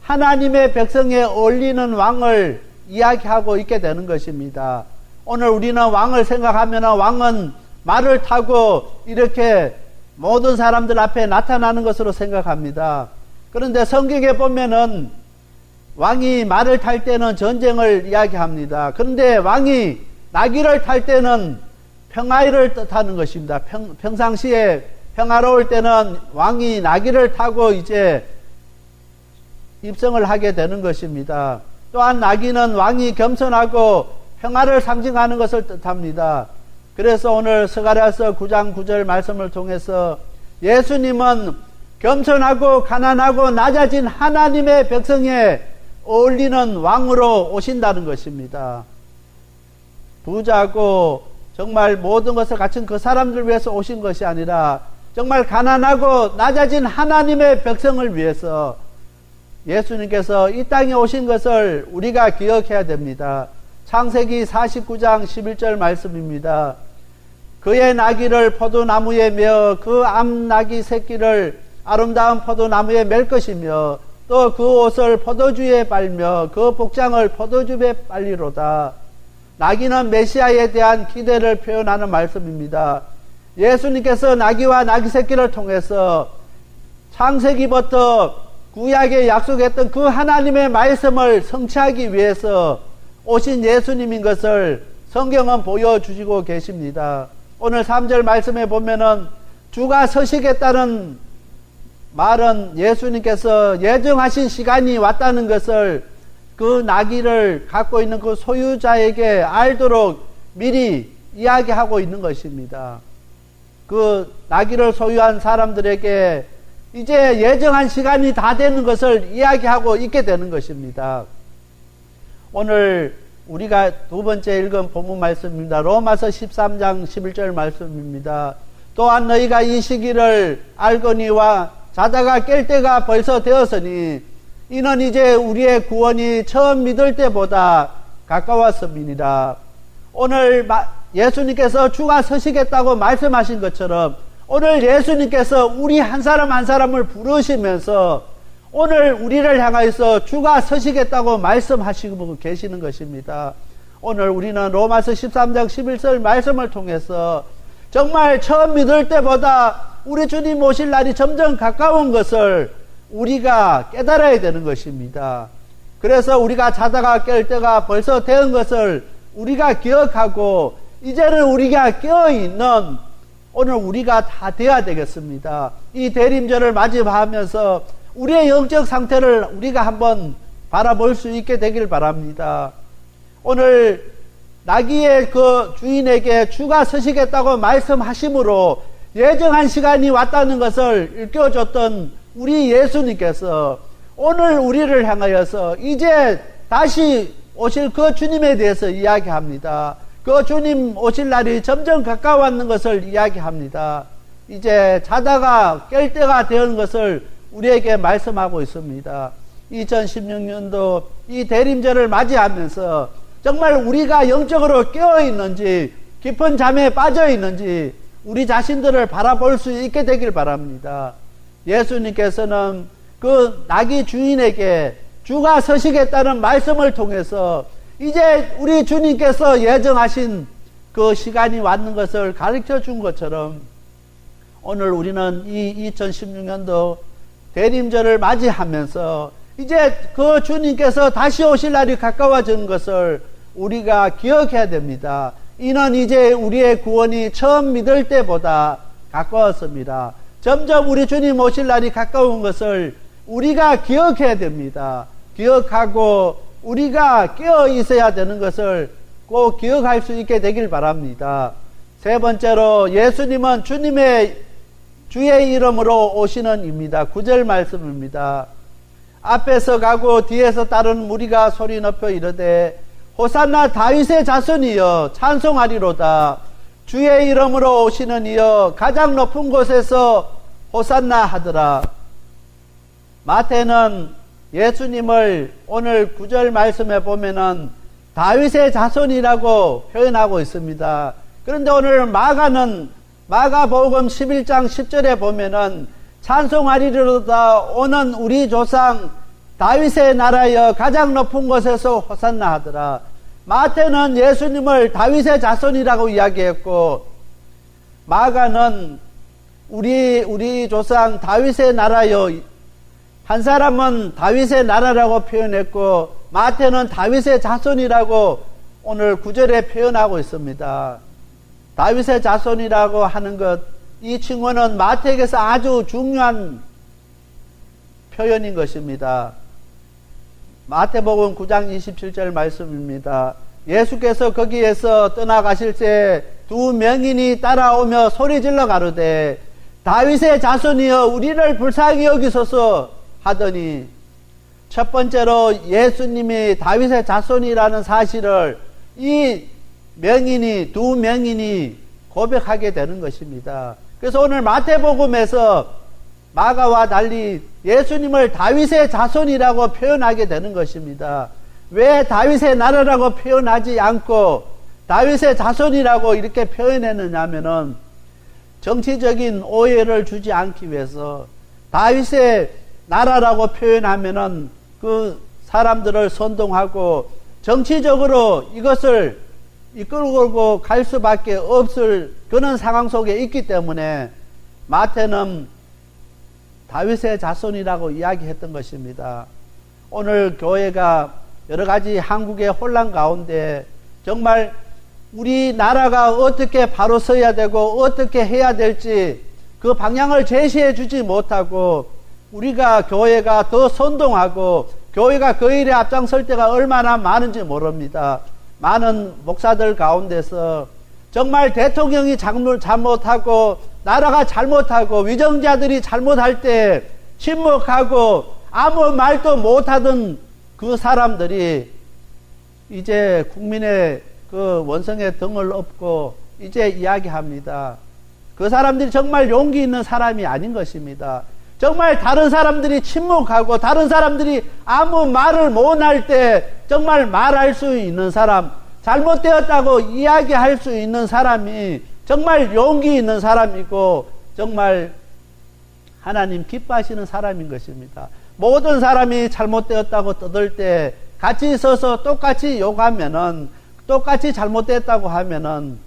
하나님의 백성에 어울리는 왕을 이야기하고 있게 되는 것입니다. 오늘 우리는 왕을 생각하면 왕은 말을 타고 이렇게 모든 사람들 앞에 나타나는 것으로 생각합니다. 그런데 성경에 보면은 왕이 말을 탈 때는 전쟁을 이야기합니다. 그런데 왕이 나귀를 탈 때는 평화를 뜻하는 것입니다. 평상시에 평화로울 때는 왕이 나귀를 타고 이제 입성을 하게 되는 것입니다. 또한 나귀는 왕이 겸손하고 평화를 상징하는 것을 뜻합니다. 그래서 오늘 스가랴서 9장 9절 말씀을 통해서 예수님은 겸손하고 가난하고 낮아진 하나님의 백성에 어울리는 왕으로 오신다는 것입니다. 부자고 정말 모든 것을 갖춘 그 사람들 위해서 오신 것이 아니라 정말 가난하고 낮아진 하나님의 백성을 위해서 예수님께서 이 땅에 오신 것을 우리가 기억해야 됩니다. 창세기 49장 11절 말씀입니다. 그의 나귀를 포도나무에 메어 그 암나귀 새끼를 아름다운 포도나무에 맬 것이며 또 그 옷을 포도주에 빨며 그 복장을 포도주에 빨리로다. 나귀는 메시아에 대한 기대를 표현하는 말씀입니다. 예수님께서 나귀와 나귀 새끼를 통해서 창세기부터 구약에 약속했던 그 하나님의 말씀을 성취하기 위해서 오신 예수님인 것을 성경은 보여주시고 계십니다. 오늘 3절 말씀에 보면은 주가 서시겠다는 말은 예수님께서 예정하신 시간이 왔다는 것을 그 나귀를 갖고 있는 그 소유자에게 알도록 미리 이야기하고 있는 것입니다. 그 나귀를 소유한 사람들에게 이제 예정한 시간이 다 되는 것을 이야기하고 있게 되는 것입니다. 오늘 우리가 두 번째 읽은 본문 말씀입니다. 로마서 13장 11절 말씀입니다. 또한 너희가 이 시기를 알거니와 자다가 깰 때가 벌써 되었으니 이는 이제 우리의 구원이 처음 믿을 때보다 가까웠음이니라. 오늘 예수님께서 주가 서시겠다고 말씀하신 것처럼 오늘 예수님께서 우리 한 사람 한 사람을 부르시면서 오늘 우리를 향하여서 주가 서시겠다고 말씀하시고 계시는 것입니다. 오늘 우리는 로마서 13장 11절 말씀을 통해서 정말 처음 믿을 때보다 우리 주님 오실 날이 점점 가까운 것을 우리가 깨달아야 되는 것입니다. 그래서 우리가 자다가 깰 때가 벌써 된 것을 우리가 기억하고 이제는 우리가 깨어있는 오늘 우리가 다 되어야 되겠습니다. 이 대림절을 맞이하면서 우리의 영적 상태를 우리가 한번 바라볼 수 있게 되길 바랍니다. 오늘 나귀의 그 주인에게 주가 서시겠다고 말씀하심으로 예정한 시간이 왔다는 것을 일깨워줬던 우리 예수님께서 오늘 우리를 향하여서 이제 다시 오실 그 주님에 대해서 이야기합니다. 그 주님 오실 날이 점점 가까워하는 것을 이야기합니다. 이제 자다가 깰 때가 되는 것을 우리에게 말씀하고 있습니다. 2016년도 이 대림절을 맞이하면서 정말 우리가 영적으로 깨어있는지 깊은 잠에 빠져있는지 우리 자신들을 바라볼 수 있게 되길 바랍니다. 예수님께서는 그 나귀 주인에게 주가 서시겠다는 말씀을 통해서 이제 우리 주님께서 예정하신 그 시간이 왔는 것을 가르쳐 준 것처럼 오늘 우리는 이 2016년도 대림절을 맞이하면서 이제 그 주님께서 다시 오실 날이 가까워지는 것을 우리가 기억해야 됩니다. 이는 이제 우리의 구원이 처음 믿을 때보다 가까웠습니다. 점점 우리 주님 오실 날이 가까운 것을 우리가 기억해야 됩니다. 기억하고 우리가 깨어 있어야 되는 것을 꼭 기억할 수 있게 되길 바랍니다. 세 번째로 예수님은 주님의 주의 이름으로 오시는 입니다. 9절 말씀입니다. 앞에서 가고 뒤에서 따르는 무리가 소리 높여 이르되 호산나 다윗의 자손이여 찬송하리로다. 주의 이름으로 오시는 이여 가장 높은 곳에서 호산나 하더라. 마태는 예수님을 오늘 9절 말씀에 보면은 다윗의 자손이라고 표현하고 있습니다. 그런데 오늘 마가는 마가복음 11장 10절에 보면은 찬송하리로다 오는 우리 조상 다윗의 나라여 가장 높은 곳에서 호산나 하더라. 마태는 예수님을 다윗의 자손이라고 이야기했고, 마가는 우리 조상 다윗의 나라여, 한 사람은 다윗의 나라라고 표현했고 마태는 다윗의 자손이라고 오늘 9절에 표현하고 있습니다. 다윗의 자손이라고 하는 것, 이 칭호는 마태에게서 아주 중요한 표현인 것입니다. 마태복음 9장 27절 말씀입니다. 예수께서 거기에서 떠나가실 때 두 명인이 따라오며 소리질러 가로되 다윗의 자손이여 우리를 불쌍히 여기소서 하더니, 첫 번째로 예수님이 다윗의 자손이라는 사실을 이 두 명인이 고백하게 되는 것입니다. 그래서 오늘 마태복음에서 마가와 달리 예수님을 다윗의 자손이라고 표현하게 되는 것입니다. 왜 다윗의 나라라고 표현하지 않고 다윗의 자손이라고 이렇게 표현했느냐 하면은 정치적인 오해를 주지 않기 위해서, 다윗의 나라라고 표현하면은 그 사람들을 선동하고 정치적으로 이것을 이끌고 갈 수밖에 없을 그런 상황 속에 있기 때문에 마태는 다윗의 자손이라고 이야기했던 것입니다. 오늘 교회가 여러 가지 한국의 혼란 가운데 정말 우리나라가 어떻게 바로 서야 되고 어떻게 해야 될지 그 방향을 제시해 주지 못하고, 우리가 교회가 더 선동하고 교회가 그 일에 앞장설 때가 얼마나 많은지 모릅니다. 많은 목사들 가운데서 정말 대통령이 잘못하고 나라가 잘못하고 위정자들이 잘못할 때 침묵하고 아무 말도 못하던 그 사람들이 이제 국민의 그 원성의 등을 업고 이제 이야기합니다. 그 사람들이 정말 용기 있는 사람이 아닌 것입니다. 정말 다른 사람들이 침묵하고 다른 사람들이 아무 말을 못할 때 정말 말할 수 있는 사람, 잘못되었다고 이야기할 수 있는 사람이 정말 용기 있는 사람이고 정말 하나님 기뻐하시는 사람인 것입니다. 모든 사람이 잘못되었다고 떠들 때 같이 서서 똑같이 욕하면은, 똑같이 잘못됐다고 하면은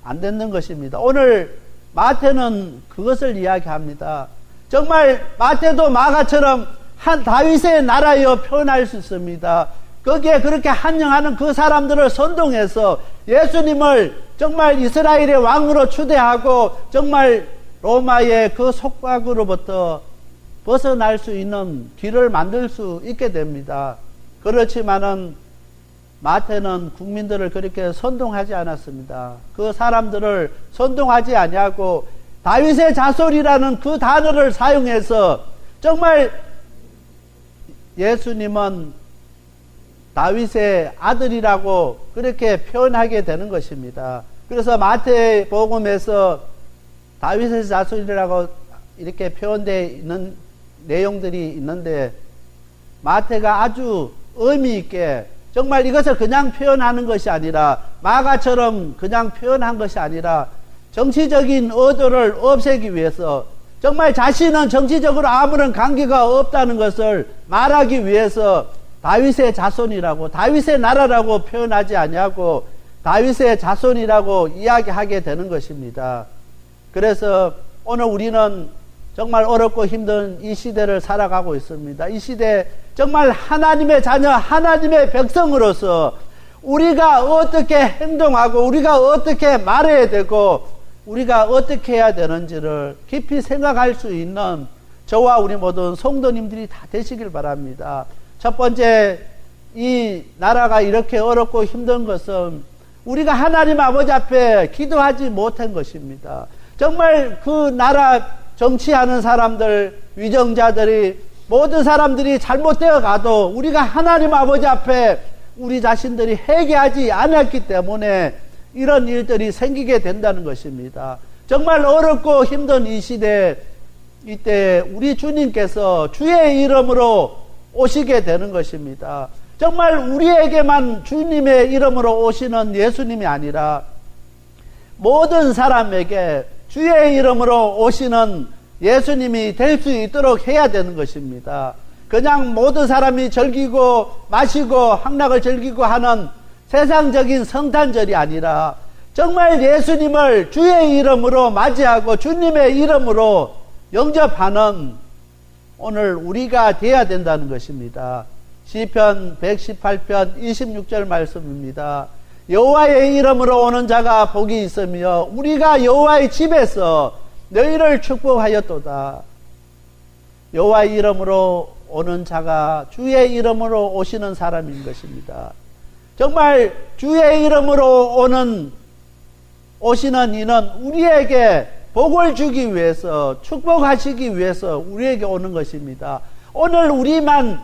안 되는 것입니다. 오늘 마태는 그것을 이야기합니다. 정말 마태도 마가처럼 한 다윗의 나라여 표현할 수 있습니다. 거기에 그렇게 한영하는 그 사람들을 선동해서 예수님을 정말 이스라엘의 왕으로 추대하고 정말 로마의 그 속박으로부터 벗어날 수 있는 길을 만들 수 있게 됩니다. 그렇지만은 마태는 국민들을 그렇게 선동하지 않았습니다. 그 사람들을 선동하지 아니하고 다윗의 자손이라는 그 단어를 사용해서 정말 예수님은 다윗의 아들이라고 그렇게 표현하게 되는 것입니다. 그래서 마태복음에서 다윗의 자손이라고 이렇게 표현되어 있는 내용들이 있는데, 마태가 아주 의미 있게 정말 이것을 그냥 표현하는 것이 아니라, 마가처럼 그냥 표현한 것이 아니라 정치적인 의도를 없애기 위해서, 정말 자신은 정치적으로 아무런 관계가 없다는 것을 말하기 위해서 다윗의 자손이라고, 다윗의 나라라고 표현하지 아니하고 다윗의 자손이라고 이야기하게 되는 것입니다. 그래서 오늘 우리는 정말 어렵고 힘든 이 시대를 살아가고 있습니다. 이 시대 정말 하나님의 자녀, 하나님의 백성으로서 우리가 어떻게 행동하고 우리가 어떻게 말해야 되고 우리가 어떻게 해야 되는지를 깊이 생각할 수 있는 저와 우리 모든 성도님들이 다 되시길 바랍니다. 첫 번째, 이 나라가 이렇게 어렵고 힘든 것은 우리가 하나님 아버지 앞에 기도하지 못한 것입니다. 정말 그 나라 정치하는 사람들, 위정자들이 모든 사람들이 잘못되어 가도 우리가 하나님 아버지 앞에 우리 자신들이 회개하지 않았기 때문에 이런 일들이 생기게 된다는 것입니다. 정말 어렵고 힘든 이 시대, 이때 우리 주님께서 주의 이름으로 오시게 되는 것입니다. 정말 우리에게만 주님의 이름으로 오시는 예수님이 아니라 모든 사람에게 주의 이름으로 오시는 예수님이 될 수 있도록 해야 되는 것입니다. 그냥 모든 사람이 즐기고 마시고 향락을 즐기고 하는 세상적인 성탄절이 아니라 정말 예수님을 주의 이름으로 맞이하고 주님의 이름으로 영접하는 오늘 우리가 되어야 된다는 것입니다. 시편 118편 26절 말씀입니다. 여호와의 이름으로 오는 자가 복이 있으며 우리가 여호와의 집에서 너희를 축복하였도다. 여호와의 이름으로 오는 자가 주의 이름으로 오시는 사람인 것입니다. 정말 주의 이름으로 오시는 이는 우리에게 복을 주기 위해서, 축복하시기 위해서 우리에게 오는 것입니다. 오늘 우리만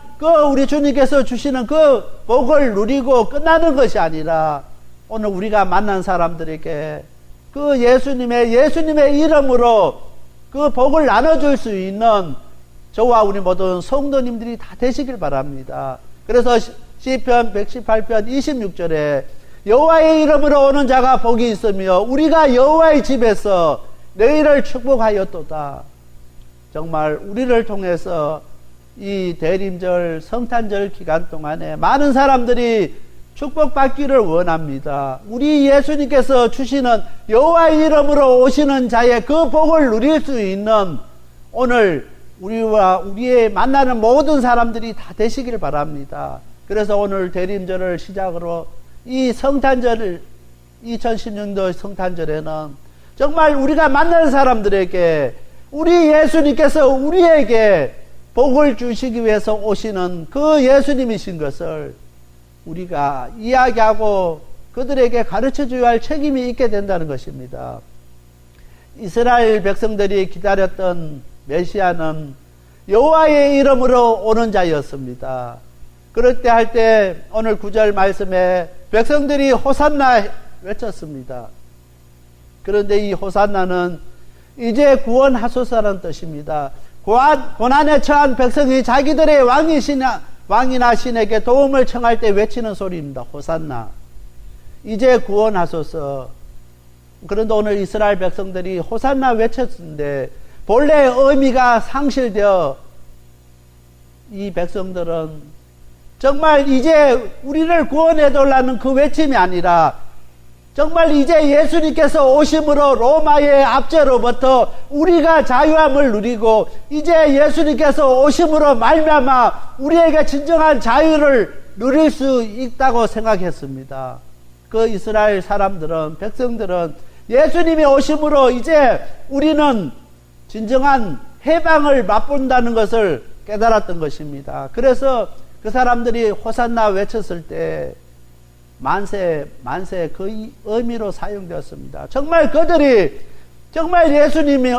우리 주님께서 주시는 그 복을 누리고 끝나는 것이 아니라 오늘 우리가 만난 사람들에게 그 예수님의 이름으로 그 복을 나눠줄 수 있는 저와 우리 모든 성도님들이 다 되시길 바랍니다. 그래서 시편 118편 26절에 여호와의 이름으로 오는 자가 복이 있으며 우리가 여호와의 집에서 너희를 축복하였도다. 정말 우리를 통해서 이 대림절 성탄절 기간 동안에 많은 사람들이 축복받기를 원합니다. 우리 예수님께서 주시는 여호와의 이름으로 오시는 자의 그 복을 누릴 수 있는 오늘 우리와 우리의 만나는 모든 사람들이 다 되시길 바랍니다. 그래서 오늘 대림절을 시작으로 이 성탄절 2016년도 성탄절에는 정말 우리가 만나는 사람들에게 우리 예수님께서 우리에게 복을 주시기 위해서 오시는 그 예수님이신 것을 우리가 이야기하고 그들에게 가르쳐줘야 할 책임이 있게 된다는 것입니다. 이스라엘 백성들이 기다렸던 메시아는 여호와의 이름으로 오는 자였습니다. 그럴 때 할 때 오늘 9절 말씀에 백성들이 호산나 외쳤습니다. 그런데 이 호산나는 이제 구원하소서라는 뜻입니다. 고난에 처한 백성이 자기들의 왕이나 신에게 도움을 청할 때 외치는 소리입니다. 호산나. 이제 구원하소서. 그런데 오늘 이스라엘 백성들이 호산나 외쳤는데 본래 의미가 상실되어 이 백성들은 정말 이제 우리를 구원해달라는 그 외침이 아니라 정말 이제 예수님께서 오심으로 로마의 압제로부터 우리가 자유함을 누리고 이제 예수님께서 오심으로 말미암아 우리에게 진정한 자유를 누릴 수 있다고 생각했습니다. 그 이스라엘 사람들은, 백성들은 예수님이 오심으로 이제 우리는 진정한 해방을 맛본다는 것을 깨달았던 것입니다. 그래서 그 사람들이 호산나 외쳤을 때 만세 그 의미로 사용되었습니다. 정말 그들이 정말 예수님이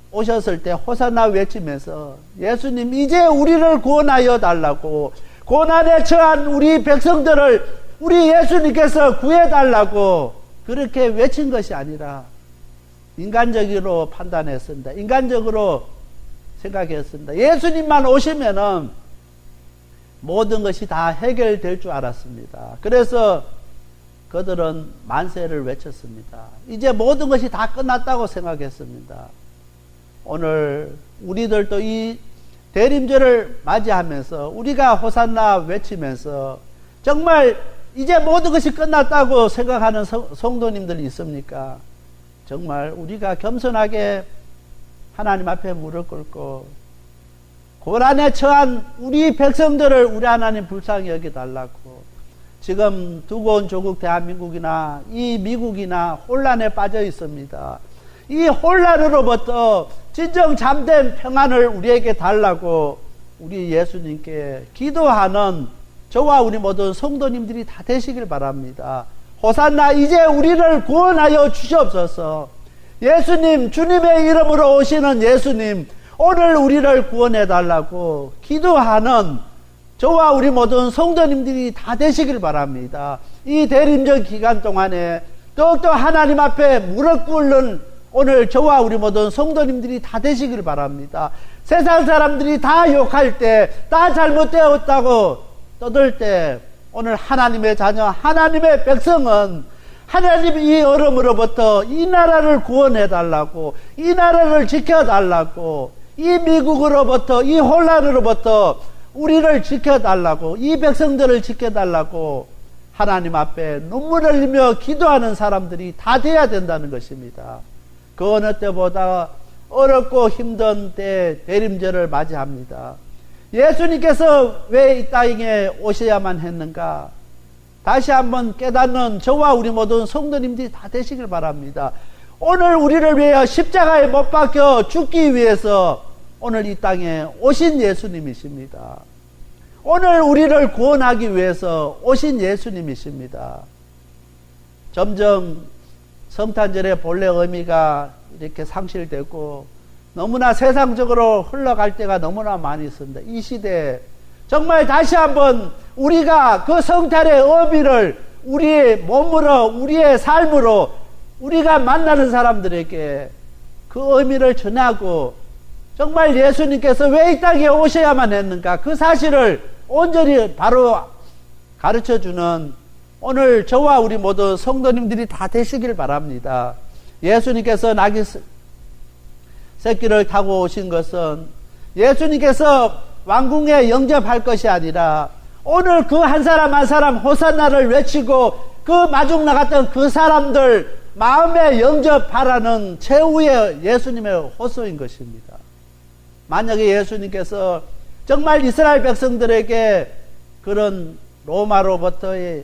오셨을 때 호산나 외치면서 예수님 이제 우리를 구원하여 달라고, 고난에 처한 우리 백성들을 우리 예수님께서 구해달라고 그렇게 외친 것이 아니라 인간적으로 판단했습니다. 인간적으로 생각했습니다. 예수님만 오시면은 모든 것이 다 해결될 줄 알았습니다. 그래서 그들은 만세를 외쳤습니다. 이제 모든 것이 다 끝났다고 생각했습니다. 오늘 우리들도 이 대림절을 맞이하면서 우리가 호산나 외치면서 정말 이제 모든 것이 끝났다고 생각하는 성도님들이 있습니까? 정말 우리가 겸손하게 하나님 앞에 무릎 꿇고 고난에 처한 우리 백성들을 우리 하나님 불쌍히 여겨달라고, 지금 두고 온 조국 대한민국이나 이 미국이나 혼란에 빠져 있습니다. 이 혼란으로부터 진정 잠든 평안을 우리에게 달라고 우리 예수님께 기도하는 저와 우리 모든 성도님들이 다 되시길 바랍니다. 호산나 이제 우리를 구원하여 주시옵소서. 예수님, 주님의 이름으로 오시는 예수님, 오늘 우리를 구원해 달라고 기도하는 저와 우리 모든 성도님들이 다 되시길 바랍니다. 이 대림절 기간 동안에 더욱더 하나님 앞에 무릎 꿇는 오늘 저와 우리 모든 성도님들이 다 되시길 바랍니다. 세상 사람들이 다 욕할 때, 다 잘못되었다고 떠들 때, 오늘 하나님의 자녀, 하나님의 백성은 하나님 이 얼음으로부터 이 나라를 구원해 달라고, 이 나라를 지켜 달라고, 이 미국으로부터, 이 혼란으로부터 우리를 지켜 달라고, 이 백성들을 지켜 달라고 하나님 앞에 눈물을 흘리며 기도하는 사람들이 다 돼야 된다는 것입니다. 그 어느 때보다 어렵고 힘든 때 대림절을 맞이합니다. 예수님께서 왜 이 땅에 오셔야만 했는가? 다시 한번 깨닫는 저와 우리 모든 성도님들이 다 되시길 바랍니다. 오늘 우리를 위하여 십자가에 못 박혀 죽기 위해서 오늘 이 땅에 오신 예수님이십니다. 오늘 우리를 구원하기 위해서 오신 예수님이십니다. 점점 성탄절의 본래 의미가 이렇게 상실되고 너무나 세상적으로 흘러갈 때가 너무나 많이 있습니다. 이 시대에 정말 다시 한번 우리가 그 성탄의 의미를 우리의 몸으로, 우리의 삶으로 우리가 만나는 사람들에게 그 의미를 전하고 정말 예수님께서 왜 이 땅에 오셔야만 했는가 그 사실을 온전히 바로 가르쳐주는 오늘 저와 우리 모두 성도님들이 다 되시길 바랍니다. 예수님께서 나귀 새끼를 타고 오신 것은 예수님께서 왕궁에 영접할 것이 아니라 오늘 그 한 사람 한 사람 호산나를 외치고 그 마중 나갔던 그 사람들 마음에 영접하라는 최후의 예수님의 호소인 것입니다. 만약에 예수님께서 정말 이스라엘 백성들에게 그런 로마로부터의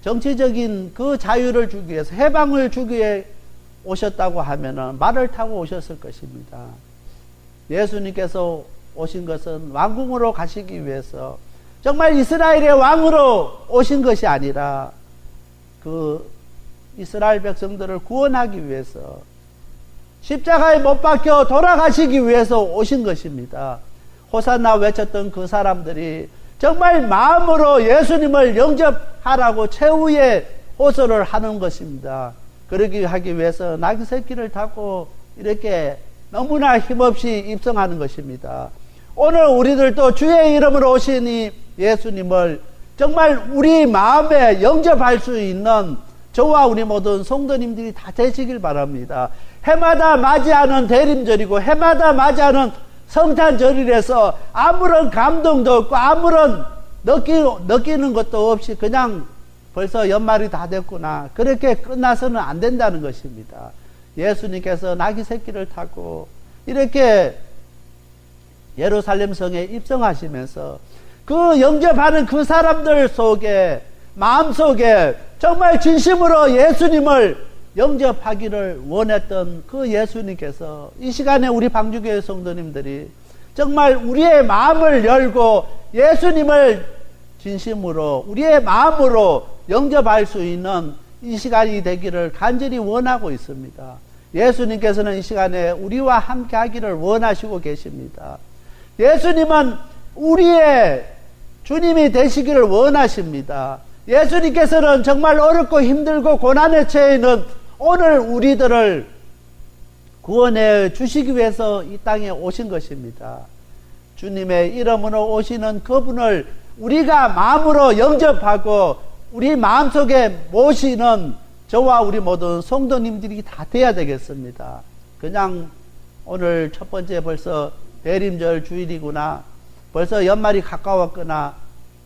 정치적인 그 자유를 주기 위해서 해방을 주기 위해 오셨다고 하면은 말을 타고 오셨을 것입니다. 예수님께서 오신 것은 왕궁으로 가시기 위해서 정말 이스라엘의 왕으로 오신 것이 아니라 그 이스라엘 백성들을 구원하기 위해서 십자가에 못 박혀 돌아가시기 위해서 오신 것입니다. 호산나 외쳤던 그 사람들이 정말 마음으로 예수님을 영접하라고 최후의 호소를 하는 것입니다. 그러기 하기 위해서 나귀 새끼를 타고 이렇게 너무나 힘없이 입성하는 것입니다. 오늘 우리들도 주의 이름으로 오신 이 예수님을 정말 우리 마음에 영접할 수 있는 저와 우리 모든 성도님들이 다 되시길 바랍니다. 해마다 맞이하는 대림절이고 해마다 맞이하는 성탄절이라서 아무런 감동도 없고 아무런 느끼는 것도 없이 그냥 벌써 연말이 다 됐구나 그렇게 끝나서는 안 된다는 것입니다. 예수님께서 나귀 새끼를 타고 이렇게 예루살렘 성에 입성하시면서 그 영접하는 그 사람들 속에 마음속에 정말 진심으로 예수님을 영접하기를 원했던 그 예수님께서 이 시간에 우리 방주교회 성도님들이 정말 우리의 마음을 열고 예수님을 진심으로 우리의 마음으로 영접할 수 있는 이 시간이 되기를 간절히 원하고 있습니다. 예수님께서는 이 시간에 우리와 함께 하기를 원하시고 계십니다. 예수님은 우리의 주님이 되시기를 원하십니다. 예수님께서는 정말 어렵고 힘들고 고난에 처해 있는 오늘 우리들을 구원해 주시기 위해서 이 땅에 오신 것입니다. 주님의 이름으로 오시는 그분을 우리가 마음으로 영접하고 우리 마음속에 모시는 저와 우리 모든 성도님들이 다 돼야 되겠습니다. 그냥 오늘 첫 번째 벌써 대림절 주일이구나 벌써 연말이 가까웠구나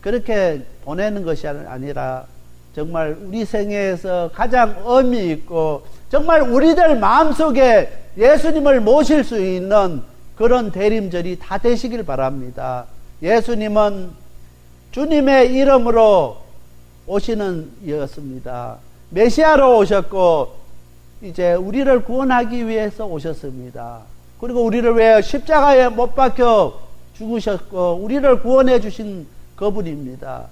그렇게 보내는 것이 아니라 정말 우리 생애에서 가장 의미 있고 정말 우리들 마음속에 예수님을 모실 수 있는 그런 대림절이 다 되시길 바랍니다. 예수님은 주님의 이름으로 오시는 이였습니다. 메시아로 오셨고 이제 우리를 구원하기 위해서 오셨습니다. 그리고 우리를 위해 십자가에 못 박혀 죽으셨고 우리를 구원해 주신 그분입니다.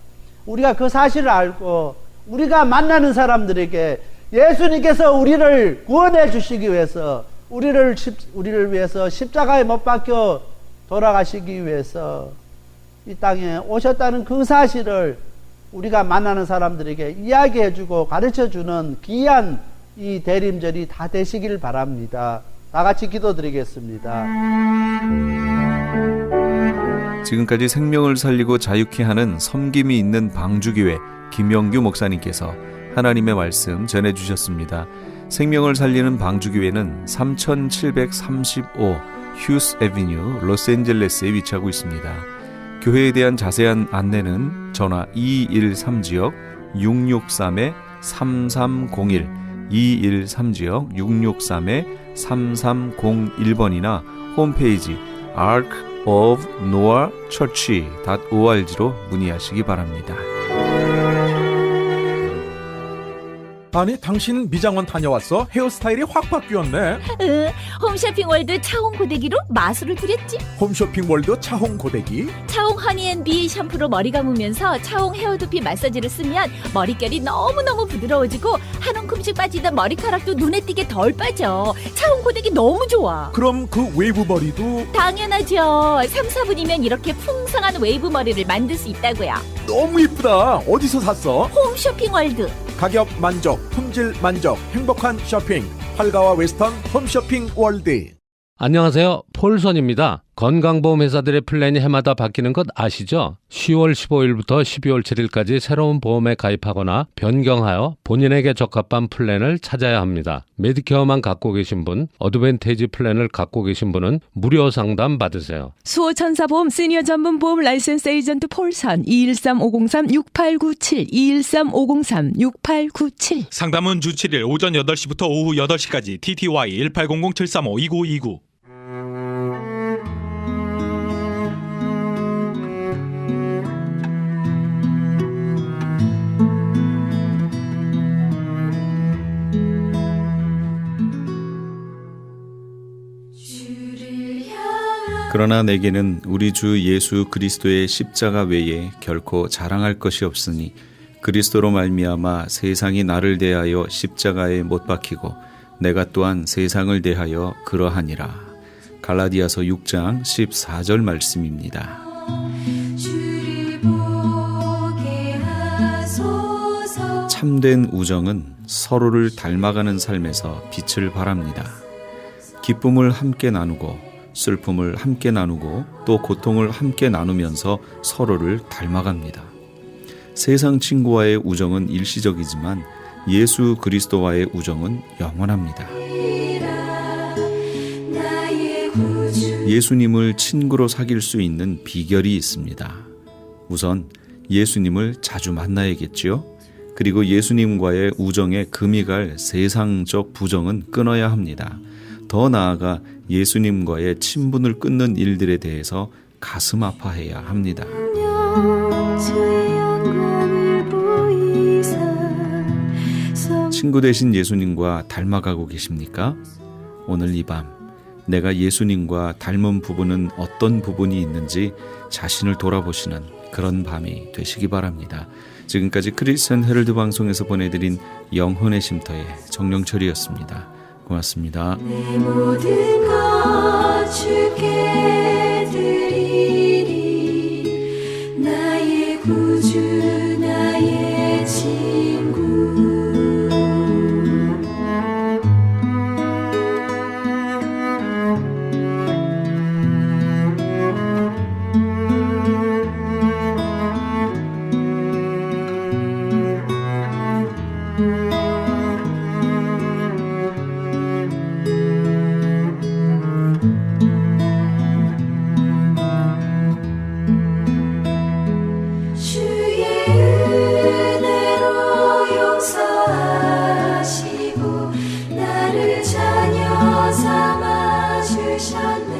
우리가 그 사실을 알고 우리가 만나는 사람들에게 예수님께서 우리를 구원해 주시기 위해서 우리를 위해서 십자가에 못 박혀 돌아가시기 위해서 이 땅에 오셨다는 그 사실을 우리가 만나는 사람들에게 이야기해주고 가르쳐주는 귀한 이 대림절이 다 되시길 바랍니다. 다 같이 기도드리겠습니다. 지금까지 생명을 살리고 자유케 하는 섬김이 있는 방주교회 김영규 목사님께서 하나님의 말씀 전해주셨습니다. 생명을 살리는 방주교회는 3735 휴스 애비뉴 로스앤젤레스에 위치하고 있습니다. 교회에 대한 자세한 안내는 전화 213지역 663-3301 213지역 663-3301번이나 홈페이지 arkofnoahchurch.org로 문의하시기 바랍니다. 아니 당신 미장원 다녀왔어? 헤어스타일이 확 바뀌었네. 홈쇼핑 월드 차홍 고데기로 마술을 부렸지. 홈쇼핑 월드 차홍 고데기. 차홍 허니앤비 샴푸로 머리 감으면서 차홍 헤어두피 마사지를 쓰면 머릿결이 너무너무 부드러워지고 한 움큼씩 빠지던 머리카락도 눈에 띄게 덜 빠져. 차홍 고데기 너무 좋아. 그럼 그 웨이브 머리도 당연하죠. 3, 4분이면 이렇게 풍성한 웨이브 머리를 만들 수 있다고요. 너무 이쁘다. 어디서 샀어? 홈쇼핑 월드. 가격 만족, 품질 만족, 행복한 쇼핑. 활가와 웨스턴 홈쇼핑 월드. 안녕하세요. 폴선입니다. 건강보험 회사들의 플랜이 해마다 바뀌는 것 아시죠? 10월 15일부터 12월 7일까지 새로운 보험에 가입하거나 변경하여 본인에게 적합한 플랜을 찾아야 합니다. 메디케어만 갖고 계신 분, 어드밴테이지 플랜을 갖고 계신 분은 무료 상담 받으세요. 수호천사보험 시니어 전문 보험 라이센스 에이전트 폴선 213-503-6897 213-503-6897 상담은 주 7일 오전 8시부터 오후 8시까지 TTY 1800-735-2929. 그러나 내게는 우리 주 예수 그리스도의 십자가 외에 결코 자랑할 것이 없으니 그리스도로 말미암아 세상이 나를 대하여 십자가에 못 박히고 내가 또한 세상을 대하여 그러하니라. 갈라디아서 6장 14절 말씀입니다. 참된 우정은 서로를 닮아가는 삶에서 빛을 발합니다. 기쁨을 함께 나누고 슬픔을 함께 나누고 또 고통을 함께 나누면서 서로를 닮아갑니다. 세상 친구와의 우정은 일시적이지만 예수 그리스도와의 우정은 영원합니다. 예수님을 친구로 사귈 수 있는 비결이 있습니다. 우선 예수님을 자주 만나야겠지요. 그리고 예수님과의 우정에 금이 갈 세상적 부정은 끊어야 합니다. 더 나아가 예수님과의 친분을 끊는 일들에 대해서 가슴 아파해야 합니다. 친구 되신 예수님과 닮아가고 계십니까? 오늘 이 밤 내가 예수님과 닮은 부분은 어떤 부분이 있는지 자신을 돌아보시는 그런 밤이 되시기 바랍니다. 지금까지 크리스천 헤럴드 방송에서 보내드린 영혼의 쉼터의 정영철이었습니다. 고맙습니다. 내 모든 것 주께 드리리 나의 구주 나의 친구 나를 자녀 삼아 주셨네